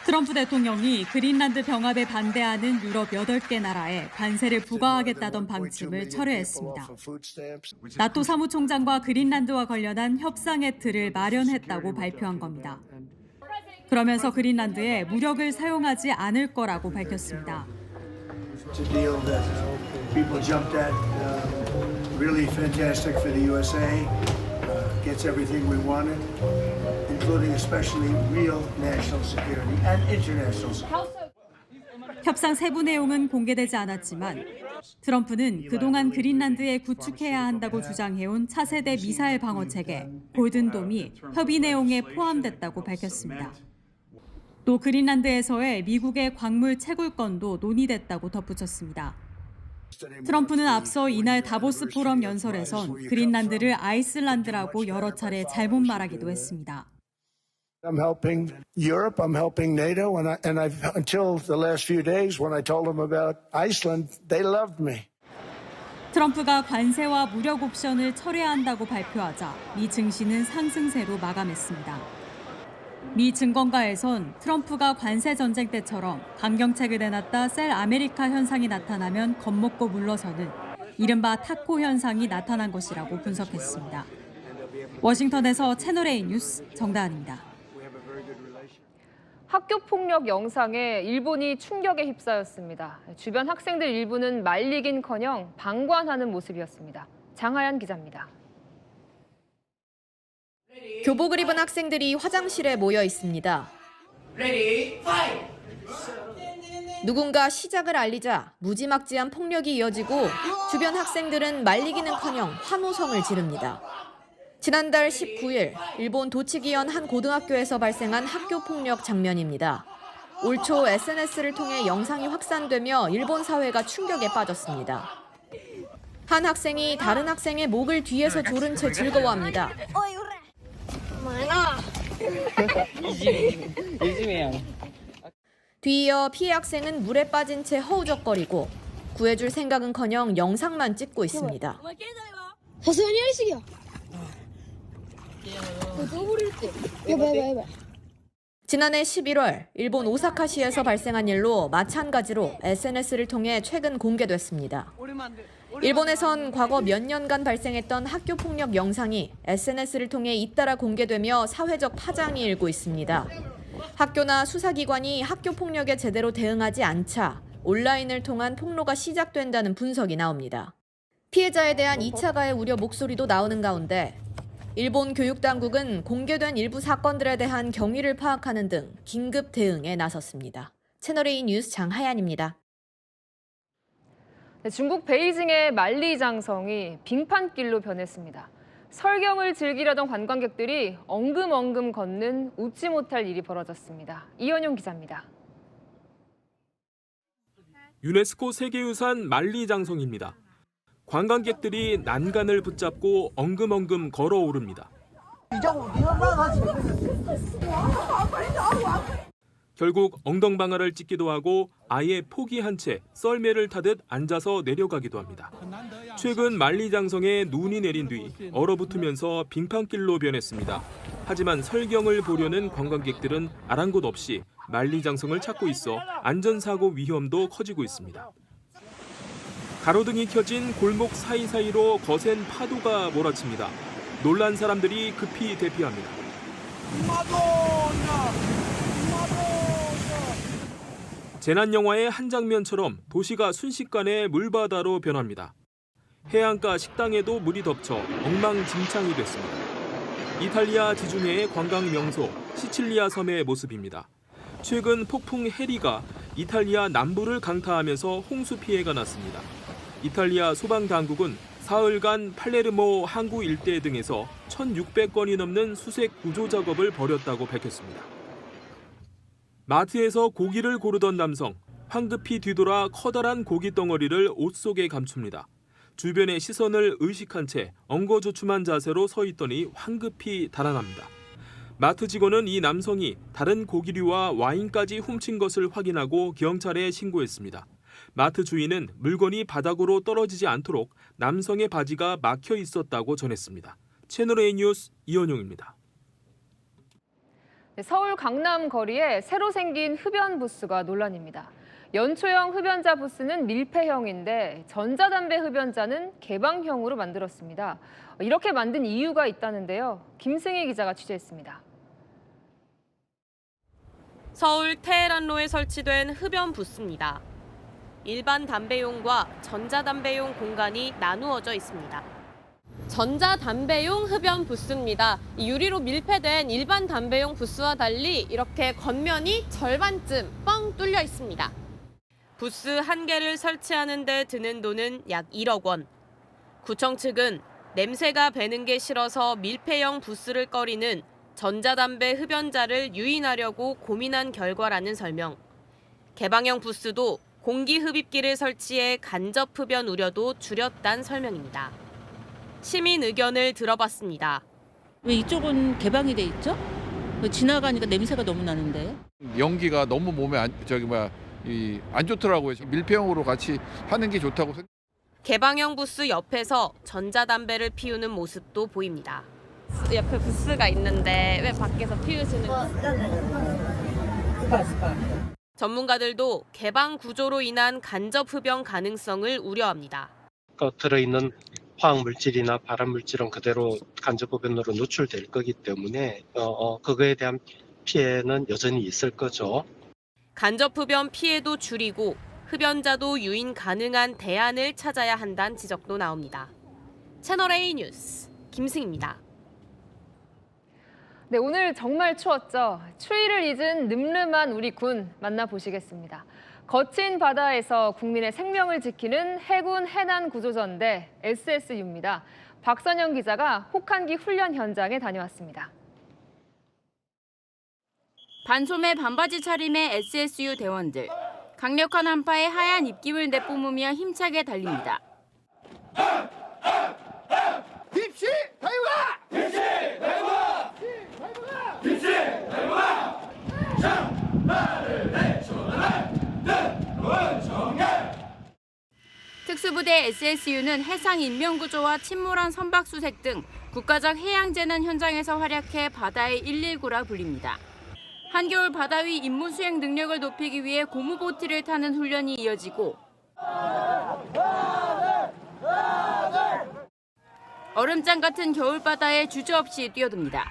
트럼프 대통령이 그린란드 병합에 반대하는 유럽 8개 나라에 관세를 부과하겠다던 방침을 철회했습니다. 나토 사무총장과 그린란드와 관련한 협상의 틀을 마련했다고 발표한 겁니다. 그러면서 그린란드에 무력을 사용하지 않을 거라고 밝혔습니다. It's a deal that people jumped at, really fantastic for the USA. gets everything we wanted, including especially real national security and international security. 협상 세부 내용은 공개되지 않았지만 트럼프는 그동안 그린란드에 구축해야 한다고 주장해온 차세대 미사일 방어 체계 골든돔이 협의 내용에 포함됐다고 밝혔습니다. 또 그린란드에서의 미국의 광물 채굴건도 논의됐다고 덧붙였습니다. 트럼프는 앞서 이날 다보스 포럼 연설에선 그린란드를 아이슬란드라고 여러 차례 잘못 말하기도 했습니다. I'm helping Europe, I'm helping NATO, and I've until the last few days when I told them about Iceland, they loved me. 트럼프가 관세와 무력 옵션을 철회한다고 발표하자 미 증시는 상승세로 마감했습니다. 미 증권가에선 트럼프가 관세 전쟁 때처럼 강경책을 내놨다 셀 아메리카 현상이 나타나면 겁먹고 물러서는 이른바 타코 현상이 나타난 것이라고 분석했습니다. 워싱턴에서 채널A 뉴스 정다은입니다. 학교 폭력 영상에 일본이 충격에 휩싸였습니다. 주변 학생들 일부는 말리긴커녕 방관하는 모습이었습니다. 장하연 기자입니다. 교복을 입은 학생들이 화장실에 모여 있습니다. 누군가 시작을 알리자 무지막지한 폭력이 이어지고 주변 학생들은 말리기는커녕 환호성을 지릅니다. 지난달 19일 일본 도치기현 한 고등학교에서 발생한 학교 폭력 장면입니다. 올 초 SNS를 통해 영상이 확산되며 일본 사회가 충격에 빠졌습니다. 한 학생이 다른 학생의 목을 뒤에서 조른 채 즐거워합니다. 뒤이어 피해 학생은 물에 빠진 채 허우적거리고 구해줄 생각은커녕 영상만 찍고 있습니다. 지난해 11월 일본 오사카시에서 발생한 일로 마찬가지로 SNS를 통해 최근 공개됐습니다. 일본에선 과거 몇 년간 발생했던 학교 폭력 영상이 SNS를 통해 잇따라 공개되며 사회적 파장이 일고 있습니다. 학교나 수사기관이 학교 폭력에 제대로 대응하지 않자 온라인을 통한 폭로가 시작된다는 분석이 나옵니다. 피해자에 대한 2차 가해 우려 목소리도 나오는 가운데 일본 교육당국은 공개된 일부 사건들에 대한 경위를 파악하는 등 긴급 대응에 나섰습니다. 채널A 뉴스 장하연입니다. 중국 베이징의 만리장성이 빙판길로 변했습니다. 설경을 즐기려던 관광객들이 엉금엉금 걷는 웃지 못할 일이 벌어졌습니다. 이현용 기자입니다. 유네스코 세계유산 만리장성입니다. 관광객들이 난간을 붙잡고 엉금엉금 걸어오릅니다. 결국 엉덩방아를 찍기도 하고 아예 포기한 채 썰매를 타듯 앉아서 내려가기도 합니다. 최근 만리장성에 눈이 내린 뒤 얼어붙으면서 빙판길로 변했습니다. 하지만 설경을 보려는 관광객들은 아랑곳 없이 만리장성을 찾고 있어 안전사고 위험도 커지고 있습니다. 가로등이 켜진 골목 사이사이로 거센 파도가 몰아칩니다. 놀란 사람들이 급히 대피합니다. 재난 영화의 한 장면처럼 도시가 순식간에 물바다로 변합니다. 해안가 식당에도 물이 덮쳐 엉망진창이 됐습니다. 이탈리아 지중해의 관광 명소 시칠리아 섬의 모습입니다. 최근 폭풍 해리가 이탈리아 남부를 강타하면서 홍수 피해가 났습니다. 이탈리아 소방당국은 사흘간 팔레르모 항구 일대 등에서 1,600건이 넘는 수색 구조 작업을 벌였다고 밝혔습니다. 마트에서 고기를 고르던 남성, 황급히 뒤돌아 커다란 고기 덩어리를 옷 속에 감춥니다. 주변의 시선을 의식한 채 엉거주춤한 자세로 서 있더니 황급히 달아납니다. 마트 직원은 이 남성이 다른 고기류와 와인까지 훔친 것을 확인하고 경찰에 신고했습니다. 마트 주인은 물건이 바닥으로 떨어지지 않도록 남성의 바지가 막혀 있었다고 전했습니다. 채널A 뉴스 이현용입니다. 서울 강남 거리에 새로 생긴 흡연 부스가 논란입니다. 연초형 흡연자 부스는 밀폐형인데 전자담배 흡연자는 개방형으로 만들었습니다. 이렇게 만든 이유가 있다는데요. 김승희 기자가 취재했습니다. 서울 테헤란로에 설치된 흡연 부스입니다. 일반 담배용과 전자담배용 공간이 나누어져 있습니다. 전자담배용 흡연 부스입니다. 이 유리로 밀폐된 일반 담배용 부스와 달리 이렇게 겉면이 절반쯤 뻥 뚫려 있습니다. 부스 한 개를 설치하는 데 드는 돈은 약 1억 원. 구청 측은 냄새가 배는 게 싫어서 밀폐형 부스를 꺼리는 전자담배 흡연자를 유인하려고 고민한 결과라는 설명. 개방형 부스도 공기 흡입기를 설치해 간접 흡연 우려도 줄였다는 설명입니다. 시민 의견을 들어봤습니다. 왜 이쪽은 개방이 돼 있죠? 지나가니까 냄새가 너무 나는데. 연기가 너무 몸에 안 좋더라고요. 밀폐형으로 같이 하는 게 좋다고 생각. 개방형 부스 옆에서 전자담배를 피우는 모습도 보입니다. 옆에 부스가 있는데 왜 밖에서 피우시는 전문가들도 개방 구조로 인한 간접 흡연 가능성을 우려합니다. 들어있는 화학 물질이나 발암 물질은 그대로 간접 흡연으로 노출될 거기 때문에 그거에 대한 피해는 여전히 있을 거죠. 간접 흡연 피해도 줄이고 흡연자도 유인 가능한 대안을 찾아야 한다는 지적도 나옵니다. 채널A 뉴스 김승입니다. 네, 오늘 정말 추웠죠. 추위를 잊은 늠름한 우리 군 만나보시겠습니다. 거친 바다에서 국민의 생명을 지키는 해군 해난구조전대 SSU입니다. 박선영 기자가 혹한기 훈련 현장에 다녀왔습니다. 반소매 반바지 차림의 SSU 대원들. 강력한 한파에 하얀 입김을 내뿜으며 힘차게 달립니다. 딥시 달구가! 딥시 달구가! 딥시 달구가! 장마를 내쳐나갈 대원정예! 특수부대 SSU는 해상 인명구조와 침몰한 선박수색 등 국가적 해양재난 현장에서 활약해 바다의 119라 불립니다. 한겨울 바다 위 임무 수행 능력을 높이기 위해 고무보트를 타는 훈련이 이어지고 얼음장 같은 겨울바다에 주저없이 뛰어듭니다.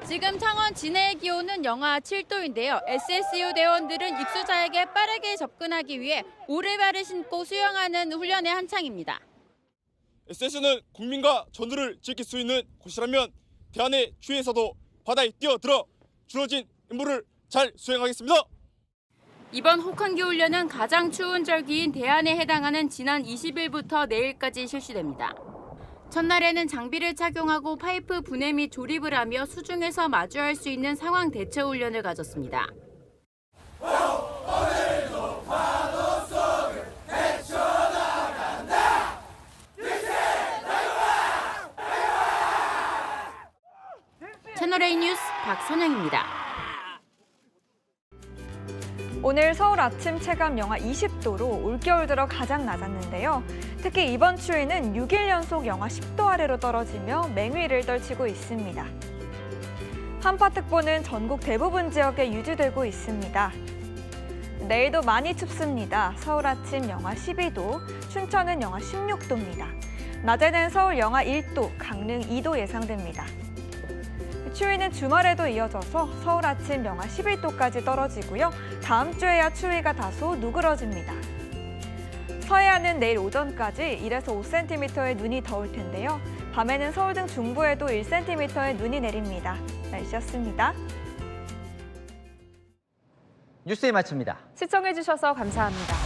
지금 창원 진해의 기온은 영하 7도인데요. SSU 대원들은 입수자에게 빠르게 접근하기 위해 오르발을 신고 수영하는 훈련의 한창입니다. SSU는 국민과 전우를 지킬 수 있는 곳이라면 대한의 추위에서도 바다에 뛰어들어 주어진 임무를 잘 수행하겠습니다. 이번 혹한기 훈련은 가장 추운 절기인 대한에 해당하는 지난 20일부터 내일까지 실시됩니다. 첫날에는 장비를 착용하고 파이프 분해 및 조립을 하며 수중에서 마주할 수 있는 상황 대처 훈련을 가졌습니다. 채널A 뉴스 박선영입니다. 오늘 서울 아침 체감 영하 20도로 올겨울 들어 가장 낮았는데요. 특히 이번 추위는 6일 연속 영하 10도 아래로 떨어지며 맹위를 떨치고 있습니다. 한파특보는 전국 대부분 지역에 유지되고 있습니다. 내일도 많이 춥습니다. 서울 아침 영하 12도, 춘천은 영하 16도입니다. 낮에는 서울 영하 1도, 강릉 2도 예상됩니다. 추위는 주말에도 이어져서 서울 아침 영하 11도까지 떨어지고요. 다음 주에야 추위가 다소 누그러집니다. 서해안은 내일 오전까지 1에서 5cm의 눈이 더울 텐데요. 밤에는 서울 등 중부에도 1cm의 눈이 내립니다. 날씨였습니다. 뉴스에 마칩니다. 시청해주셔서 감사합니다.